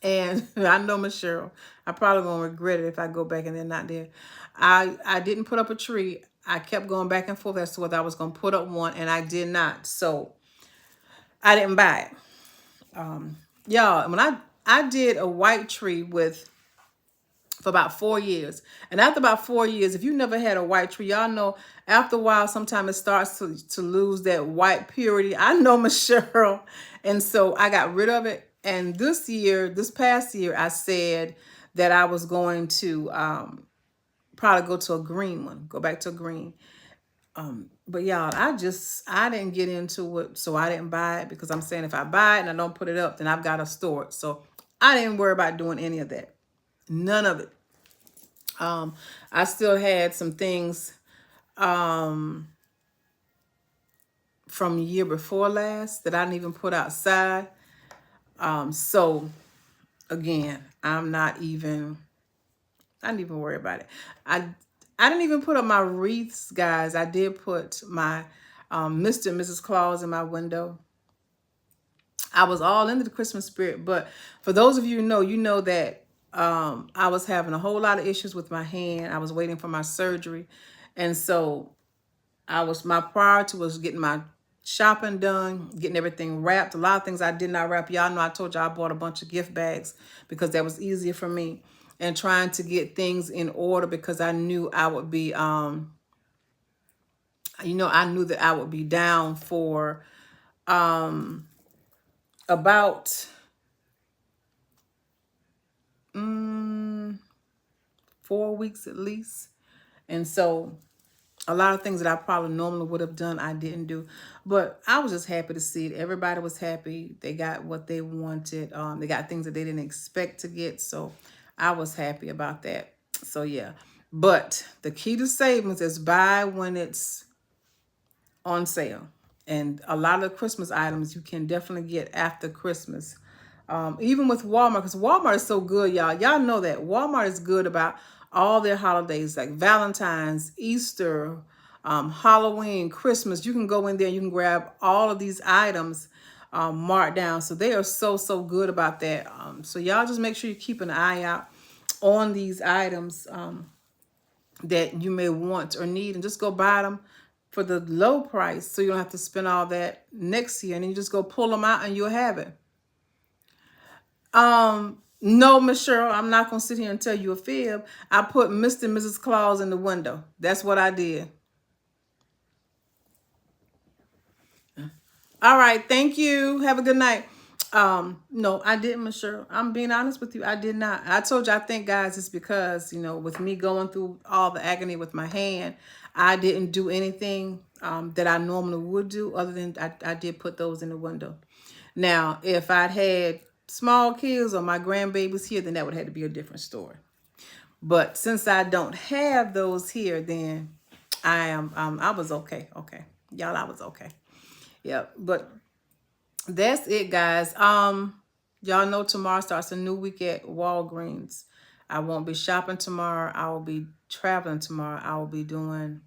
And I know Miss Cheryl, I probably gonna regret it if I go back and they're not there. I didn't put up a tree. I kept going back and forth as to whether I was gonna put up one, and I did not. So I didn't buy it. Y'all, when I did a white tree with for about 4 years. And after about 4 years, if you never had a white tree, y'all know after a while, sometimes it starts to lose that white purity. I know Miss Cheryl. And so I got rid of it. And this past year, I said that I was going to probably go to a green one, go back to a green. But y'all, I didn't get into it, so I didn't buy it because I'm saying if I buy it and I don't put it up, then I've got to store it. So I didn't worry about doing any of that. None of it. I still had some things from the year before last that I didn't even put outside. So again, I didn't even worry about it. I didn't even put up my wreaths, guys. I did put my Mr. and Mrs. Claus in my window. I was all into the Christmas spirit, but for those of you who you know that I was having a whole lot of issues with my hand. I was waiting for my surgery. And so my priority was getting my shopping done, getting everything wrapped. A lot of things I did not wrap. Y'all know I told y'all I bought a bunch of gift bags because that was easier for me, and trying to get things in order because I knew I would be, I knew that I would be down for about 4 weeks at least. And so a lot of things that I probably normally would have done, I didn't do. But I was just happy to see it. Everybody was happy. They got what they wanted. They got things that they didn't expect to get. So I was happy about that. So yeah. But the key to savings is buy when it's on sale. And a lot of the Christmas items you can definitely get after Christmas. Even with Walmart, because Walmart is so good, y'all. Y'all know that Walmart is good about all their holidays, like Valentine's, Easter, Halloween, Christmas. You can go in there and you can grab all of these items marked down. So they are so good about that. So y'all just make sure you keep an eye out on these items that you may want or need, and just go buy them for the low price so you don't have to spend all that next year, and then you just go pull them out and you'll have it. No, Miss Cheryl, I'm not gonna sit here and tell you a fib. I put Mr. and Mrs. Claus in the window. That's what I did. All right, thank you. Have a good night. No, I didn't, Miss Cheryl. I'm being honest with you. I did not. I told you, I think, guys, it's because, with me going through all the agony with my hand, I didn't do anything that I normally would do, other than I did put those in the window. Now, if I'd had small kids or my grandbabies here, then that would have to be a different story. But since I don't have those here, then I was okay. Okay. Y'all, I was okay. Yep. But that's it, guys. Y'all know tomorrow starts a new week at Walgreens. I won't be shopping tomorrow. I will be traveling tomorrow. I will be doing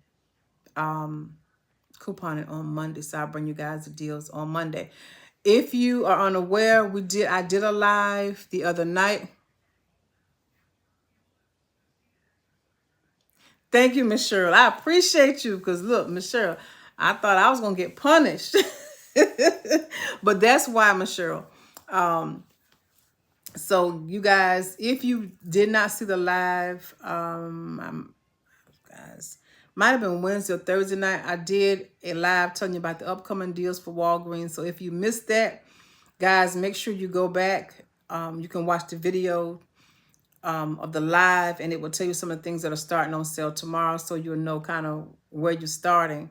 couponing on Monday. So I'll bring you guys the deals on Monday. If you are unaware, I did a live the other night. Thank you, Miss Cheryl. I appreciate you, because look, Miss Cheryl, I thought I was gonna get punished. But that's why, Miss Cheryl. So you guys, if you did not see the live, guys, might have been Wednesday or Thursday night, I did a live telling you about the upcoming deals for Walgreens. So if you missed that, guys, make sure you go back. You can watch the video of the live, and it will tell you some of the things that are starting on sale tomorrow, so you'll know kind of where you're starting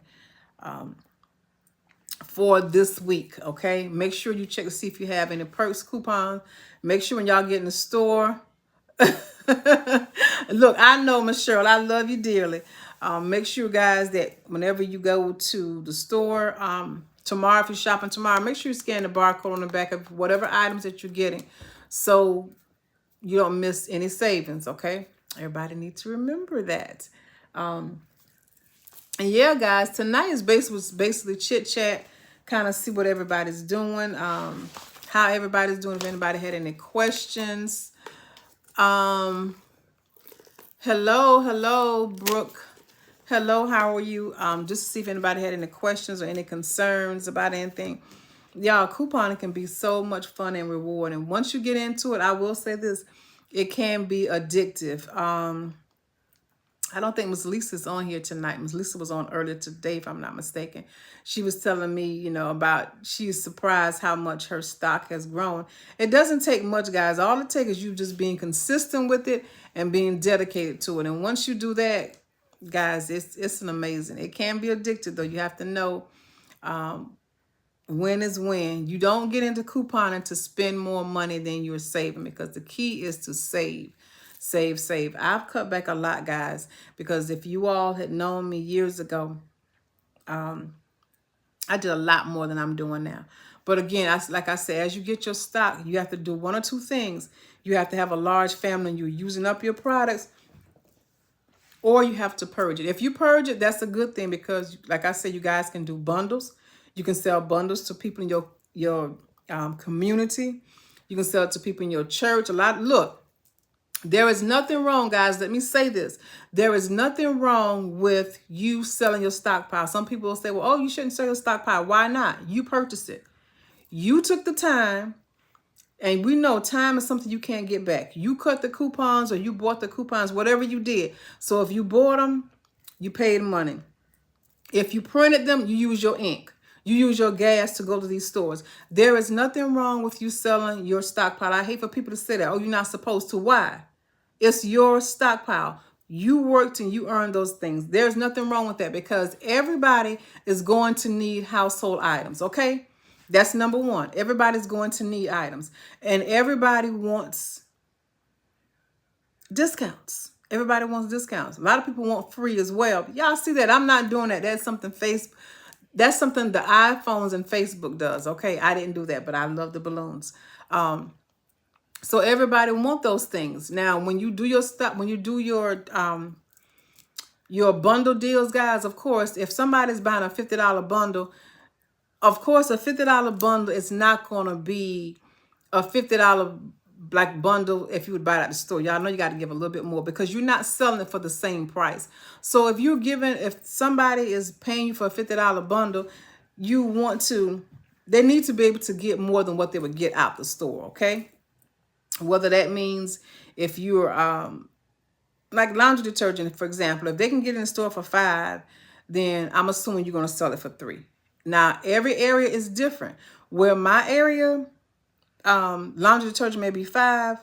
for this week. Okay, make sure you check to see if you have any perks coupons. Make sure when y'all get in the store, look, I know, Miss Cheryl, I love you dearly. Make sure, guys, that whenever you go to the store, tomorrow, if you're shopping tomorrow, make sure you scan the barcode on the back of whatever items that you're getting, so you don't miss any savings. Okay, everybody needs to remember that. And yeah, guys, tonight was basically chit chat, kind of see what everybody's doing, how everybody's doing. If anybody had any questions, hello, Brooke. Hello, how are you? Just to see if anybody had any questions or any concerns about anything. Y'all, couponing can be so much fun and rewarding. Once you get into it, I will say this, it can be addictive. I don't think Miss Lisa's on here tonight. Miss Lisa was on earlier today, if I'm not mistaken. She was telling me, about she's surprised how much her stock has grown. It doesn't take much, guys. All it takes is you just being consistent with it and being dedicated to it. And once you do that, guys, it's an amazing. It can be addictive, though. You have to know when is when. You don't get into couponing to spend more money than you're saving, because the key is to save. Save. I've cut back a lot, guys, because if you all had known me years ago, I did a lot more than I'm doing now. But again, like I said, as you get your stock, you have to do one or two things. You have to have a large family and you're using up your products, or you have to purge it. If you purge it, that's a good thing, because like I said, you guys can do bundles. You can sell bundles to people in your community. You can sell it to people in your church. Look, there is nothing wrong, guys. Let me say this. There is nothing wrong with you selling your stockpile. Some people will say, well, oh, you shouldn't sell your stockpile. Why not? You purchased it. You took the time, and we know time is something you can't get back. You cut the coupons or you bought the coupons, whatever you did. So if you bought them, you paid money. If you printed them, you use your ink. You use your gas to go to these stores. There is nothing wrong with you selling your stockpile. I hate for people to say that, oh, you're not supposed to. Why? It's your stockpile. You worked and you earned those things. There's nothing wrong with that, because everybody is going to need household items, okay? That's number one. Everybody's going to need items. And everybody wants discounts. Everybody wants discounts. A lot of people want free as well. Y'all see that? I'm not doing that. That's something the iPhones and Facebook does, okay? I didn't do that, but I love the balloons. So everybody want those things. Now, when you do your stuff, when you do your bundle deals, guys, of course, if somebody's buying a $50 bundle, of course, a $50 bundle is not going to be a $50 like bundle if you would buy it at the store. Y'all know you got to give a little bit more, because you're not selling it for the same price. So if somebody is paying you for a $50 bundle, they need to be able to get more than what they would get out the store, okay? Whether that means if you're like laundry detergent, for example, if they can get it in the store for $5, then I'm assuming you're going to sell it for $3. Now, every area is different. Where my area, laundry detergent may be $5.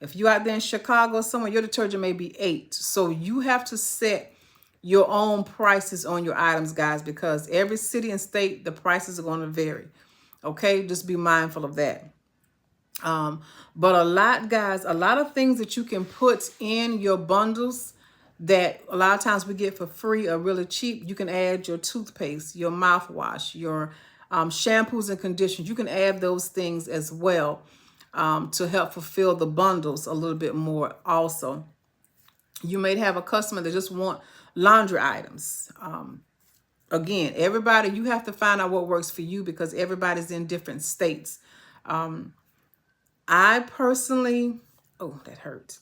If you're out there in Chicago somewhere, your detergent may be $8. So you have to set your own prices on your items, guys, because every city and state, the prices are going to vary. Okay, just be mindful of that. But a lot of things that you can put in your bundles that a lot of times we get for free are really cheap. You can add your toothpaste, your mouthwash, your shampoos and conditioners. You can add those things as well to help fulfill the bundles a little bit more also. You may have a customer that just want laundry items. Again, everybody, you have to find out what works for you, because everybody's in different states. I personally, that hurts.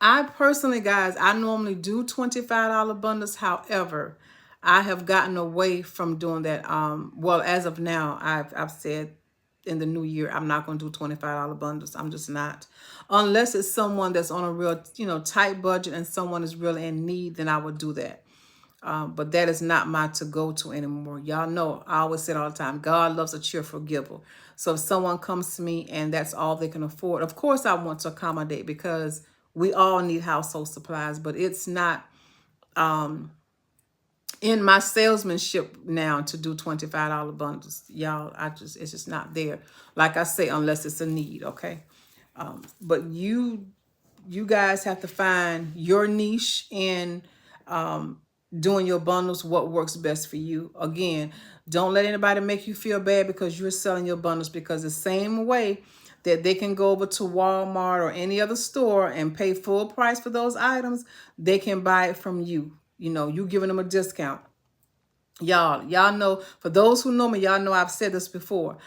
Guys, I normally do $25 bundles. However, I have gotten away from doing that. Well, as of now, I've said in the new year, I'm not going to do $25 bundles. I'm just not. Unless it's someone that's on a real, tight budget and someone is really in need, then I would do that. But that is not my to-go-to anymore. Y'all know, I always say it all the time, God loves a cheerful giver. So if someone comes to me and that's all they can afford, of course I want to accommodate, because we all need household supplies. But it's not in my salesmanship now to do $25 bundles. Y'all, it's just not there. Like I say, unless it's a need, okay? But you guys have to find your niche in doing your bundles, what works best for you. Again, don't let anybody make you feel bad because you're selling your bundles, because the same way that they can go over to Walmart or any other store and pay full price for those items, they can buy it from you. You know, you giving them a discount. Y'all know, for those who know me, y'all know I've said this before.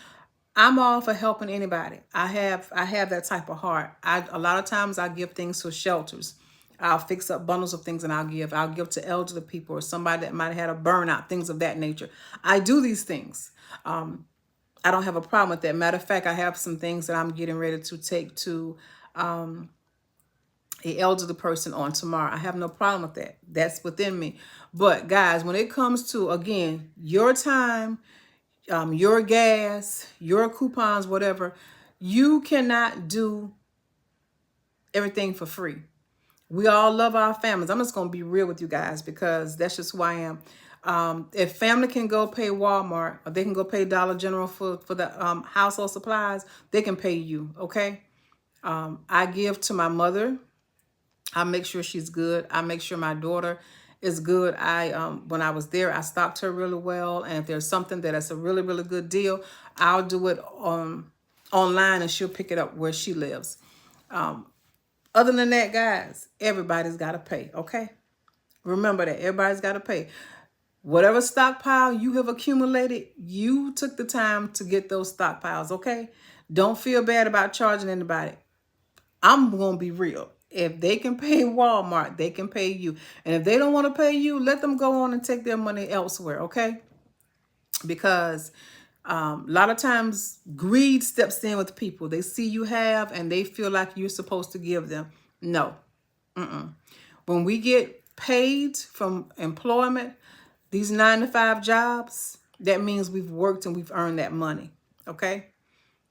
I'm all for helping anybody. I have that type of heart. A lot of times I give things to shelters. I'll fix up bundles of things and I'll give to elderly people or somebody that might have had a burnout, things of that nature. I do these things. I don't have a problem with that. Matter of fact, I have some things that I'm getting ready to take to a elderly person on tomorrow. I have no problem with that. That's within me. But guys, when it comes to, again, your time, your gas, your coupons, whatever, you cannot do everything for free. We all love our families. I'm just going to be real with you guys because that's just who I am. If family can go pay Walmart or they can go pay Dollar General for the household supplies, they can pay you, okay? I give to my mother. I make sure she's good. I make sure my daughter is good. When I was there, I stocked her really well. And if there's something that's a really, really good deal, I'll do it online and she'll pick it up where she lives. Other than that, guys, everybody's got to pay, okay? Remember that. Everybody's got to pay. Whatever stockpile you have accumulated, you took the time to get those stockpiles, okay? Don't feel bad about charging anybody. I'm going to be real. If they can pay Walmart, they can pay you. And if they don't want to pay you, let them go on and take their money elsewhere, okay? Because a lot of times greed steps in with people. They see you have and they feel like you're supposed to give them. No. When we get paid from employment, these 9-to-5 jobs, that means we've worked and we've earned that money, okay?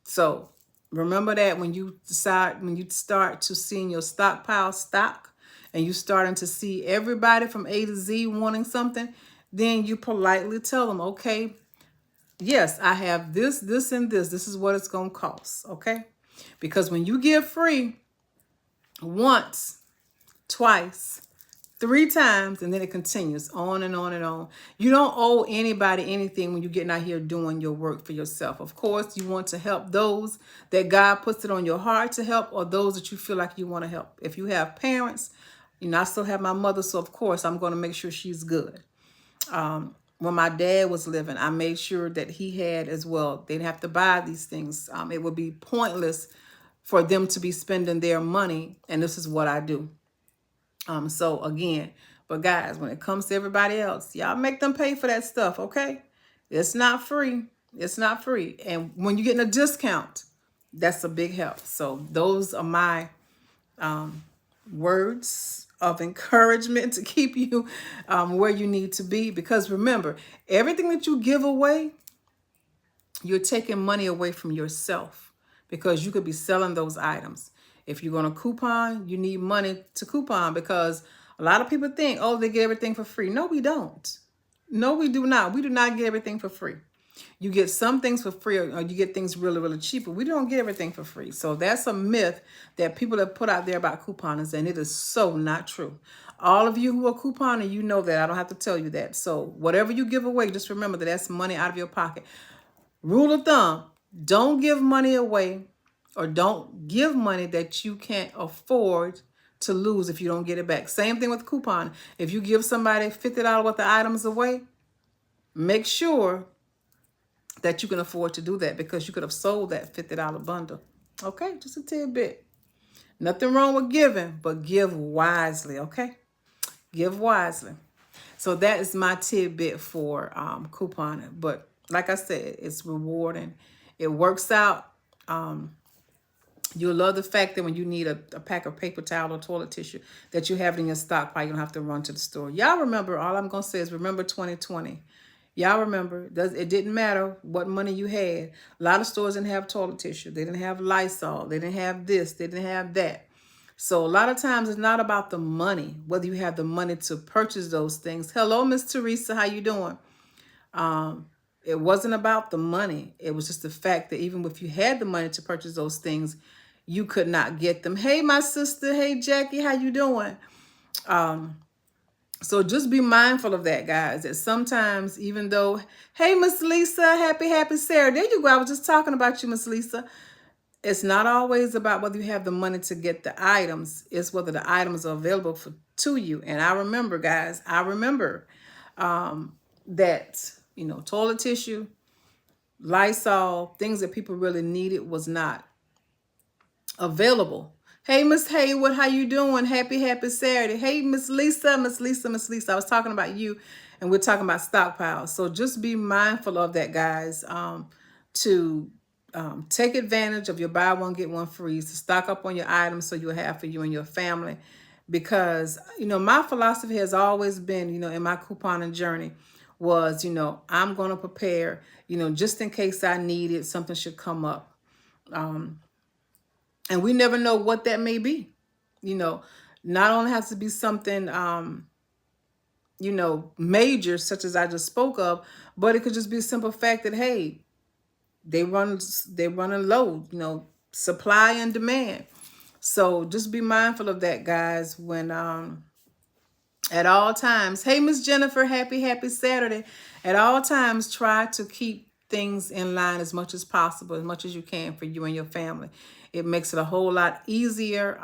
So remember that when you start to seeing your stockpile stock and you starting to see everybody from A to Z wanting something, then you politely tell them, okay, yes, I have this, this, and this. This is what it's going to cost, okay? Because when you give free once, twice, 3 times, and then it continues on and on and on. You don't owe anybody anything when you're getting out here doing your work for yourself. Of course, you want to help those that God puts it on your heart to help, or those that you feel like you want to help. If you have parents, you know, I still have my mother, so of course I'm going to make sure she's good. When my dad was living, I made sure that he had as well. They'd have to buy these things. It would be pointless for them to be spending their money, and this is what I do. So again, but guys, when it comes to everybody else, y'all make them pay for that stuff, okay? It's not free. It's not free. And when you're getting a discount, that's a big help. So those are my words of encouragement to keep you where you need to be. Because remember, everything that you give away, you're taking money away from yourself because you could be selling those items. If you're going to coupon, you need money to coupon because a lot of people think, oh, they get everything for free. No, we don't. No, we do not. We do not get everything for free. You get some things for free or you get things really, really cheap, but we don't get everything for free. So that's a myth that people have put out there about couponers, and it is so not true. All of you who are couponing, you know that. I don't have to tell you that. So whatever you give away, just remember that that's money out of your pocket. Rule of thumb, don't give money away or don't give money that you can't afford to lose if you don't get it back. Same thing with coupon. If you give somebody $50 worth of items away, make sure that you can afford to do that because you could have sold that $50 bundle. Okay, just a tidbit. Nothing wrong with giving, but give wisely, okay? Give wisely. So that is my tidbit for couponing. But like I said, it's rewarding. It works out. You'll love the fact that when you need a pack of paper towel or toilet tissue, that you have it in your stockpile. You don't have to run to the store. Y'all remember, all I'm going to say is remember 2020. Y'all remember, it didn't matter what money you had. A lot of stores didn't have toilet tissue. They didn't have Lysol. They didn't have this. They didn't have that. So a lot of times it's not about the money, whether you have the money to purchase those things. Hello, Miss Teresa, how you doing? It wasn't about the money. It was just the fact that even if you had the money to purchase those things, you could not get them. Hey, my sister. Hey, Jackie, how you doing? So just be mindful of that, guys, that sometimes, even though, hey, Miss Lisa, happy Sarah. There you go. I was just talking about you, Miss Lisa. It's not always about whether you have the money to get the items. It's whether the items are available to you. And I remember, guys, that, toilet tissue, Lysol, things that people really needed was not available. Hey, Miss Haywood, how you doing? Happy Saturday. Hey, Miss Lisa, Miss Lisa. I was talking about you, and we're talking about stockpiles. So just be mindful of that, guys, to take advantage of your buy one, get one free, to stock up on your items so you'll have for you and your family. Because, my philosophy has always been, in my couponing journey was, I'm going to prepare, just in case I need it, something should come up. And we never know what that may be. Not only has to be something, major, such as I just spoke of, but it could just be a simple fact that, hey, they're running low, supply and demand. So just be mindful of that, guys, when at all times. Hey, Miss Jennifer, happy Saturday. At all times, try to keep things in line as much as possible, as much as you can for you and your family. It makes it a whole lot easier,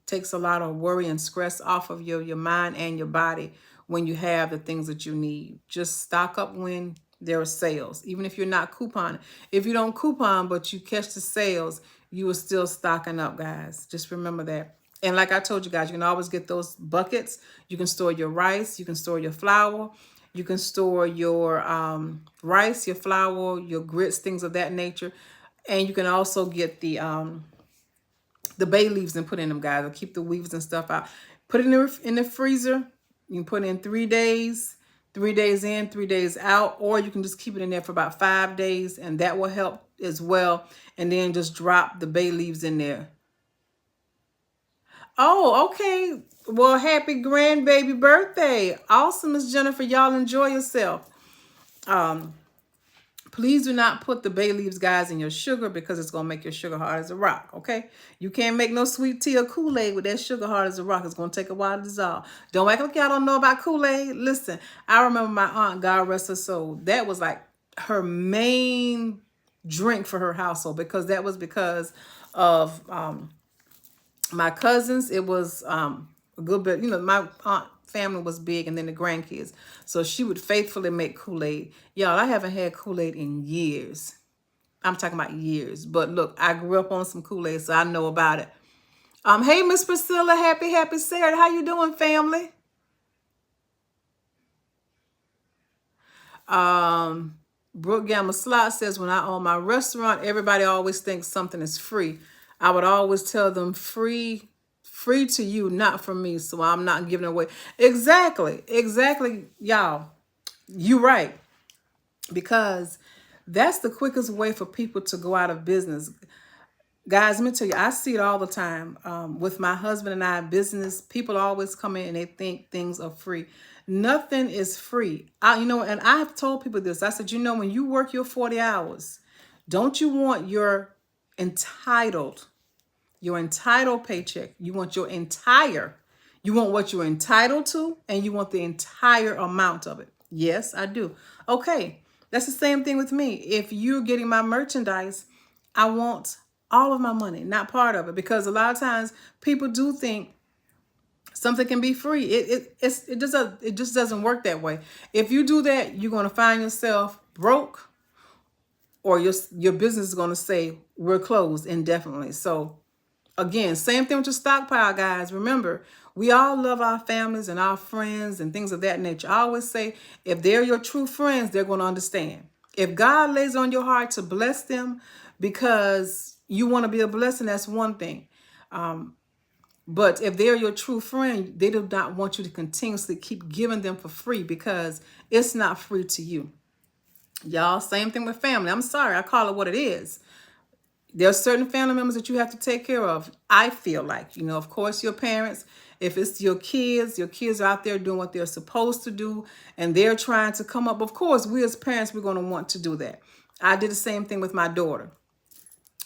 takes a lot of worry and stress off of your mind and your body when you have the things that you need. Just stock up when there are sales, even if you're not couponing. If you don't coupon, but you catch the sales, you are still stocking up, guys. Just remember that. And like I told you guys, you can always get those buckets. You can store your rice. You can store your flour. You can store your rice, your flour, your grits, things of that nature. And you can also get the bay leaves and put in them, guys. Or keep the weaves and stuff out. Put it in the freezer. You can put it in 3 days. 3 days in, 3 days out. Or you can just keep it in there for about 5 days. And that will help as well. And then just drop the bay leaves in there. Oh, okay. Well, happy grandbaby birthday. Awesome, Miss Jennifer. Y'all enjoy yourself. Please do not put the bay leaves, guys, in your sugar because it's going to make your sugar hard as a rock, okay? You can't make no sweet tea or Kool-Aid with that sugar hard as a rock. It's going to take a while to dissolve. Don't act like y'all don't know about Kool-Aid. Listen, I remember my aunt, God rest her soul, that was like her main drink for her household because that was because of my cousins. It was a good bit, my aunt family was big, and then the grandkids. So she would faithfully make Kool-Aid. Y'all, I haven't had Kool-Aid in years. I'm talking about years. But look, I grew up on some Kool-Aid, so I know about it. Hey, Miss Priscilla, happy Saturday. How you doing, family? Brooke Gamma Slot says, when I own my restaurant, everybody always thinks something is free. I would always tell them free to you, not from me, so I'm not giving away. Exactly, y'all. You right. Because that's the quickest way for people to go out of business. Guys, let me tell you, I see it all the time. With my husband and I business, people always come in and they think things are free. Nothing is free. And I've told people this. I said, when you work your 40 hours, don't you want your entitled paycheck? You want you want what you're entitled to, and you want the entire amount of it. Yes, I do. Okay, that's the same thing with me. If you're getting my merchandise, I want all of my money, not part of it, because a lot of times people do think something can be free. It just doesn't work that way. If you do that, you're going to find yourself broke, or your business is going to say we're closed indefinitely. So again, same thing with your stockpile, guys. Remember, we all love our families and our friends and things of that nature. I always say, if they're your true friends, they're going to understand. If God lays on your heart to bless them because you want to be a blessing, that's one thing. But if they're your true friend, they do not want you to continuously keep giving them for free because it's not free to you. Y'all, same thing with family. I'm sorry, I call it what it is. There are certain family members that you have to take care of. I feel like, of course, your parents, if it's your kids are out there doing what they're supposed to do, and they're trying to come up. Of course, we as parents, we're going to want to do that. I did the same thing with my daughter.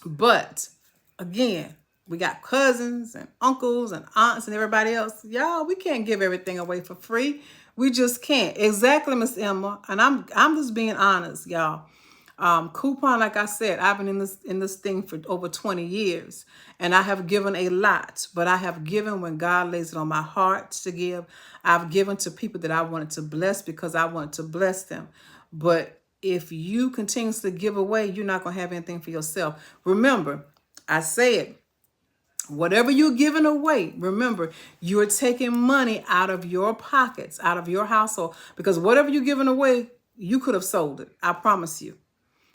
But again, We got cousins and uncles and aunts and everybody else. Y'all, we can't give everything away for free. We just can't. Exactly, Miss Emma. And I'm just being honest, y'all. Coupon, like I said, I've been in this thing for over 20 years, and I have given a lot, but I have given when God lays it on my heart to give. I've given to people that I wanted to bless because I wanted to bless them. But if you continuously give away, you're not going to have anything for yourself. Remember, I say it. Whatever you're giving away, remember, you're taking money out of your pockets, out of your household, because whatever you're giving away, you could have sold it. I promise you.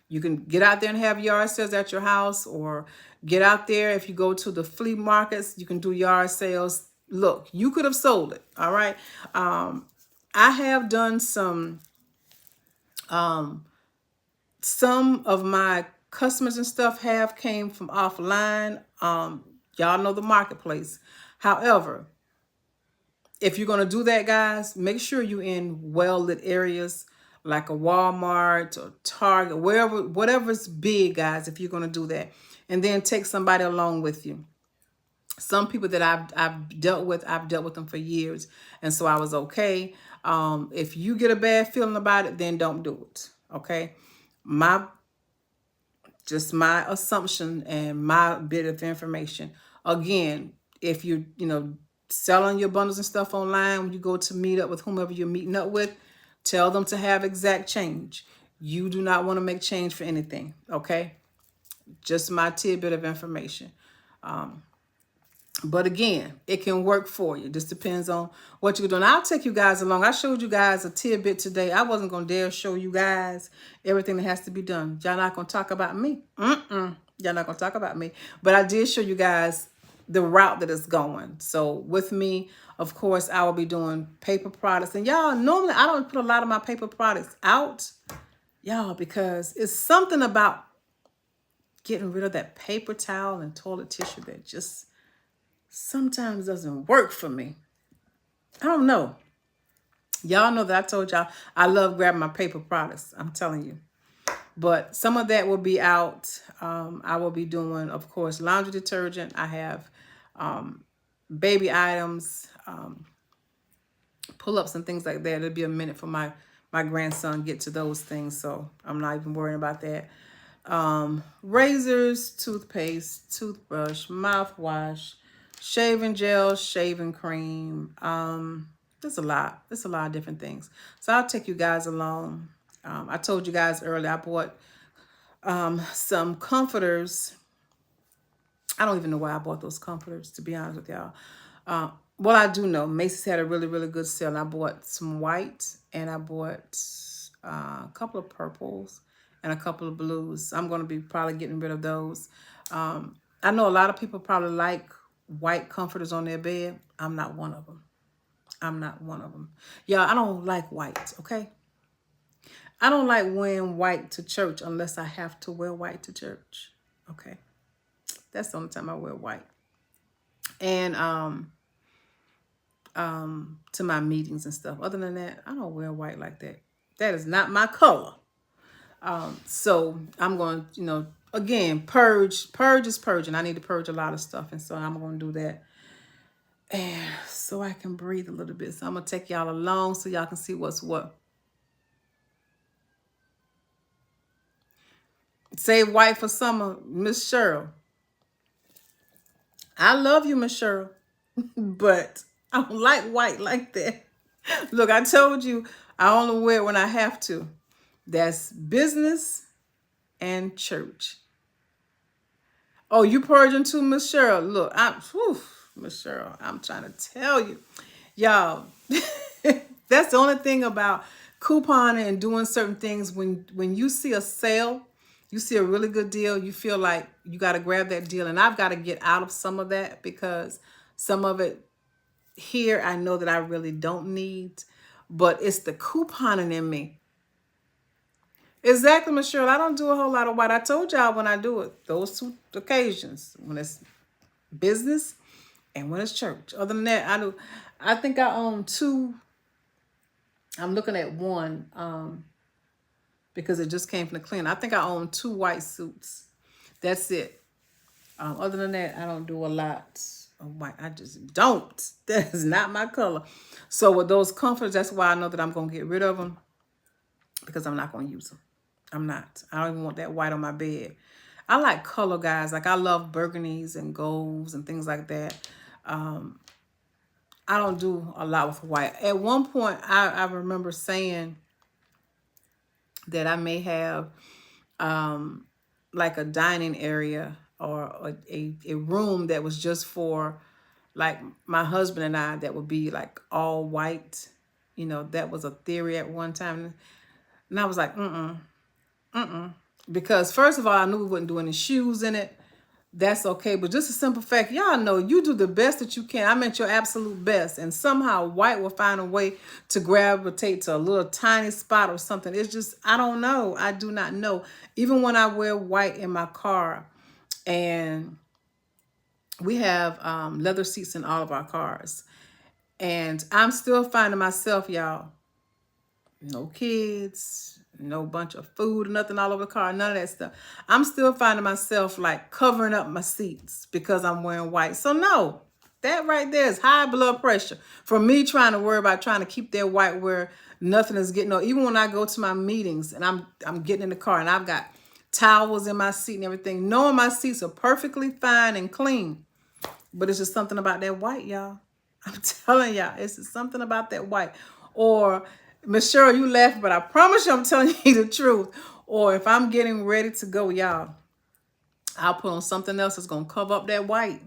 You can get out there and have yard sales at your house, or get out there. If you go to the flea markets, you can do yard sales. Look, you could have sold it. All right. I have done some of my customers and stuff have came from offline. Y'all know the marketplace. However, if you're going to do that, guys, make sure you're in well-lit areas like a Walmart or Target, wherever, whatever's big, guys, if you're going to do that. And then take somebody along with you. Some people that I've dealt with them for years. And so I was okay. If you get a bad feeling about it, then don't do it. Okay. Just my assumption and my bit of information. Again, if you selling your bundles and stuff online, when you go to meet up with whomever you're meeting up with, tell them to have exact change. You do not want to make change for anything. Okay. Just my tidbit of information. But again, it can work for you. Just depends on what you're doing. I'll take you guys along. I showed you guys a tidbit today. I wasn't going to dare show you guys everything that has to be done. Y'all not going to talk about me. Y'all not going to talk about me. But I did show you guys the route that it's going. So with me, of course, I will be doing paper products. And y'all, normally I don't put a lot of my paper products out, y'all, because it's something about getting rid of that paper towel and toilet tissue that just sometimes doesn't work for me. I don't know. Y'all know that I told y'all I love grabbing my paper products. I'm telling you. But some of that will be out. I will be doing, of course, laundry detergent. I have baby items, pull-ups and things like that. It'll be a minute for my grandson get to those things. So I'm not even worrying about that. Razors, toothpaste, toothbrush, mouthwash, shaving gel, shaving cream. There's a lot. There's a lot of different things. So I'll take you guys along. I told you guys earlier I bought some comforters. I don't even know why I bought those comforters, to be honest with y'all. Well, I do know Macy's had a really, really good sale. I bought some white, and I bought a couple of purples and a couple of blues. I'm going to be probably getting rid of those. I know a lot of people probably like white comforters on their bed. I'm not one of them. I'm not one of them. Y'all, I don't like white, okay? I don't like wearing white to church unless I have to wear white to church, okay? That's the only time I wear white. And to my meetings and stuff. Other than that, I don't wear white like that. That is not my color. So I'm going to, again, purge. Purge is purging. I need to purge a lot of stuff. And so I'm going to do that. And so I can breathe a little bit. So I'm going to take y'all along so y'all can see what's what. Save white for summer, Miss Cheryl. I love you, Miss Cheryl. But I don't like white like that. Look, I told you I only wear it when I have to. That's business and church. Oh, you purging too, Miss Cheryl? Look, Miss Cheryl, I'm trying to tell you. Y'all, that's the only thing about couponing and doing certain things. When you see a sale, you see a really good deal, you feel like you got to grab that deal. And I've got to get out of some of that because some of it here I know that I really don't need. But it's the couponing in me. Exactly, Miss Cheryl. I don't do a whole lot of white. I told y'all when I do it, those two occasions, when it's business and when it's church. Other than that, I think I own two. I'm looking at one because it just came from the clean. I think I own two white suits. That's it. Other than that, I don't do a lot of white. I just don't. That is not my color. So with those comforters, that's why I know that I'm going to get rid of them because I'm not going to use them. I'm not. I don't even want that white on my bed. I like color, guys. Like I love burgundies and golds and things like that. I don't do a lot with white. At one point, I remember saying that I may have like a dining area or a room that was just for like my husband and I, that would be like all white. You know, that was a theory at one time. And I was like, because first of all, I knew we wouldn't do any shoes in it. That's okay. But just a simple fact, y'all know you do the best that you can. I meant your absolute best. And somehow white will find a way to gravitate to a little tiny spot or something. It's just, I don't know. I do not know. Even when I wear white in my car, and we have leather seats in all of our cars. And I'm still finding myself, y'all, no kids, no bunch of food, nothing all over the car, none of that stuff. I'm still finding myself like covering up my seats because I'm wearing white. So no, that right there is high blood pressure for me trying to worry about trying to keep that white where nothing is getting on. Even when I go to my meetings and I'm getting in the car and I've got towels in my seat and everything, knowing my seats are perfectly fine and clean. But it's just something about that white, y'all. I'm telling y'all, it's just something about that white. Or, Miss Cheryl, you left, but I promise you I'm telling you the truth. Or if I'm getting ready to go, y'all, I'll put on something else that's going to cover up that white.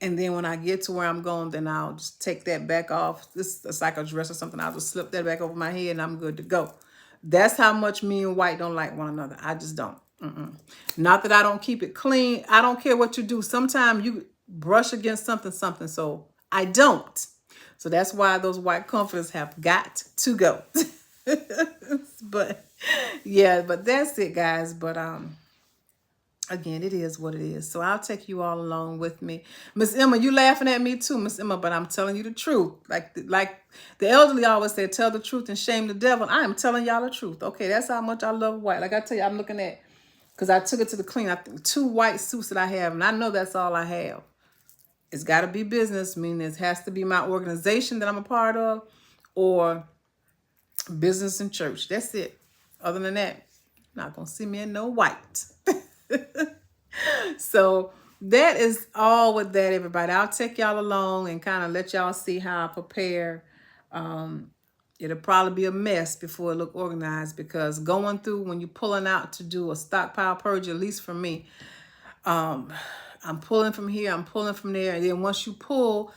And then when I get to where I'm going, then I'll just take that back off. This is like a dress or something. I'll just slip that back over my head and I'm good to go. That's how much me and white don't like one another. I just don't. Not that I don't keep it clean. I don't care what you do. Sometimes you brush against something. So I don't. So that's why those white comforters have got to go. But yeah, but that's it, guys. But again, it is what it is. So I'll take you all along with me. Miss Emma, you laughing at me too, Miss Emma, but I'm telling you the truth. Like the elderly always say, tell the truth and shame the devil. I am telling y'all the truth. Okay, that's how much I love white. Like I tell you, I'm looking at, because I took it to the clean. I think 2 white suits that I have, and I know that's all I have. It's got to be business, meaning it has to be my organization that I'm a part of, or business and church. That's it. Other than that, not going to see me in no white. So that is all with that, everybody. I'll take y'all along and kind of let y'all see how I prepare. It'll probably be a mess before it look organized, because going through when you're pulling out to do a stockpile purge, at least for me, I'm pulling from here, I'm pulling from there. And then once you pull,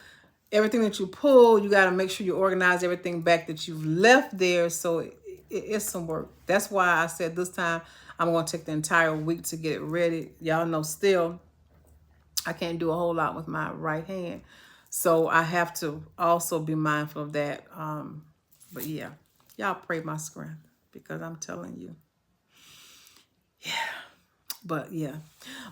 everything that you pull, you got to make sure you organize everything back that you've left there. So it's some work. That's why I said this time I'm going to take the entire week to get it ready. Y'all know still I can't do a whole lot with my right hand. So I have to also be mindful of that. But yeah, y'all pray my strength, because I'm telling you. But yeah,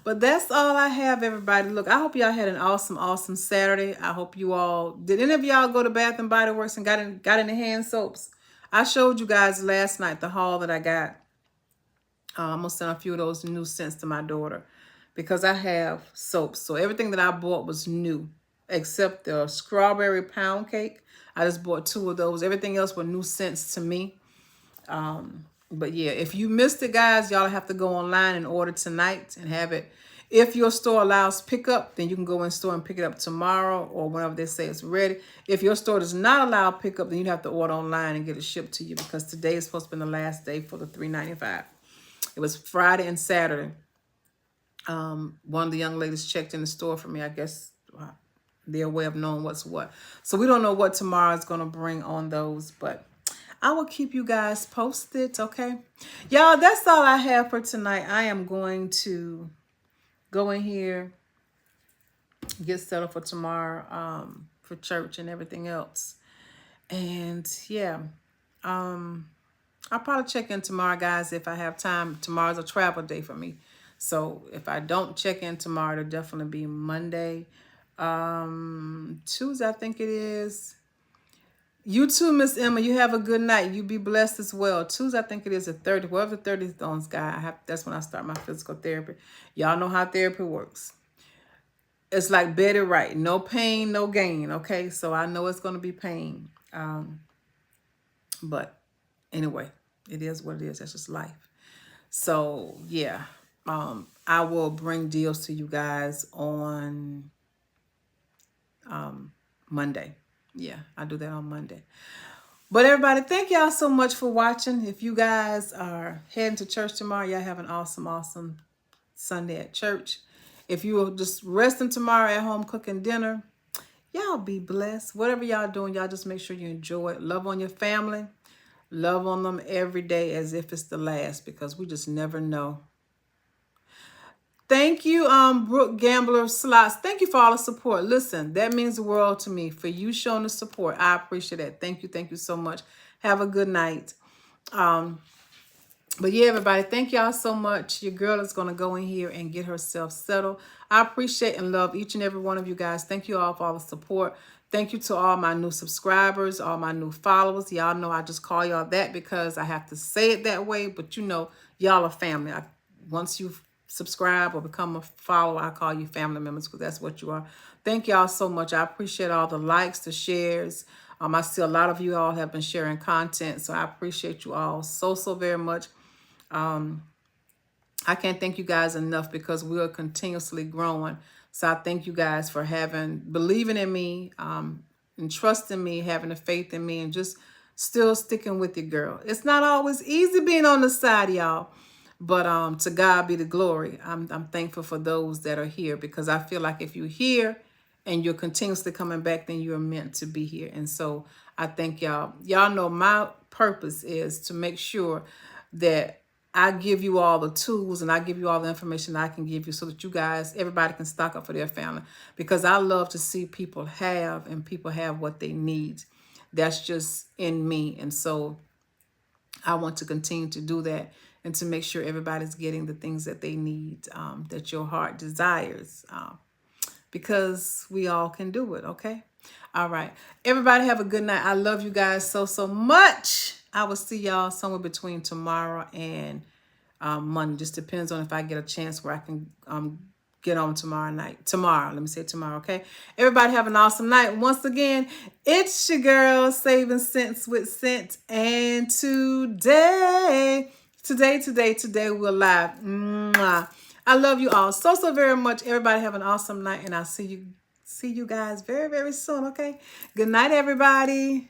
but that's all I have, everybody. Look, I hope y'all had an awesome Saturday. I hope you all, did any of y'all go to Bath and Body Works and got any hand soaps? I showed you guys last night the haul that I got. I'm gonna send a few of those new scents to my daughter, because I have soaps. So everything that I bought was new, except the strawberry pound cake. I just bought 2 of those. Everything else were new scents to me. But yeah, if you missed it, guys, y'all have to go online and order tonight and have it. If your store allows pickup, then you can go in store and pick it up tomorrow or whenever they say it's ready. If your store does not allow pickup, then you have to order online and get it shipped to you, because today is supposed to be the last day for the $3.95. It was Friday and Saturday. One of the young ladies checked in the store for me. I guess their way of knowing what's what. So we don't know what tomorrow is going to bring on those, but I will keep you guys posted, okay? Y'all, that's all I have for tonight. I am going to go in here, get settled for tomorrow, for church and everything else. And yeah, I'll probably check in tomorrow, guys, if I have time. Tomorrow's a travel day for me. So if I don't check in tomorrow, it'll definitely be Monday. Tuesday, I think it is. You too, Miss Emma. You have a good night. You be blessed as well. Tuesday, I think it is the 30th. Whatever the 30th on, Sky. That's when I start my physical therapy. Y'all know how therapy works. It's like Betty Wright. No pain, no gain. Okay, so I know it's gonna be pain. But anyway, it is what it is. That's just life. So yeah, I will bring deals to you guys on Monday. Yeah, I do that on Monday. But everybody, thank y'all so much for watching. If you guys are heading to church tomorrow, y'all have an awesome, awesome Sunday at church. If you are just resting tomorrow at home cooking dinner, y'all be blessed. Whatever y'all doing, y'all just make sure you enjoy it. Love on your family. Love on them every day as if it's the last, because we just never know. Thank you, Brooke Gambler Slots. Thank you for all the support. Listen, that means the world to me. For you showing the support, I appreciate that. Thank you so much. Have a good night. But yeah, everybody, thank y'all so much. Your girl is going to go in here and get herself settled. I appreciate and love each and every one of you guys. Thank you all for all the support. Thank you to all my new subscribers, all my new followers. Y'all know I just call y'all that because I have to say it that way. But you know, y'all are family. Once you subscribe or become a follower, I call you family members because that's what you are. Thank y'all so much. I appreciate all the likes, the shares. I see a lot of you all have been sharing content. So I appreciate you all so very much. I can't thank you guys enough because we are continuously growing. So I thank you guys for believing in me, and trusting me, having the faith in me, and just still sticking with you, girl. It's not always easy being on the side, y'all. But to God be the glory. I'm thankful for those that are here, because I feel like if you're here and you're continuously coming back, then you're meant to be here. And so I thank y'all. Y'all know my purpose is to make sure that I give you all the tools and I give you all the information I can give you so that you guys, everybody can stock up for their family. Because I love to see people have what they need. That's just in me. And so I want to continue to do that and to make sure everybody's getting the things that they need, that your heart desires, because we all can do it, okay? All right. Everybody have a good night. I love you guys so much. I will see y'all somewhere between tomorrow and Monday. Just depends on if I get a chance where I can get on tomorrow night. Let me say tomorrow, okay? Everybody have an awesome night. Once again, it's your girl, Saving Sense with Sense. And today we're live. Mwah. I love you all so very much. Everybody have an awesome night, and I'll see you guys very soon, okay? Good night, everybody.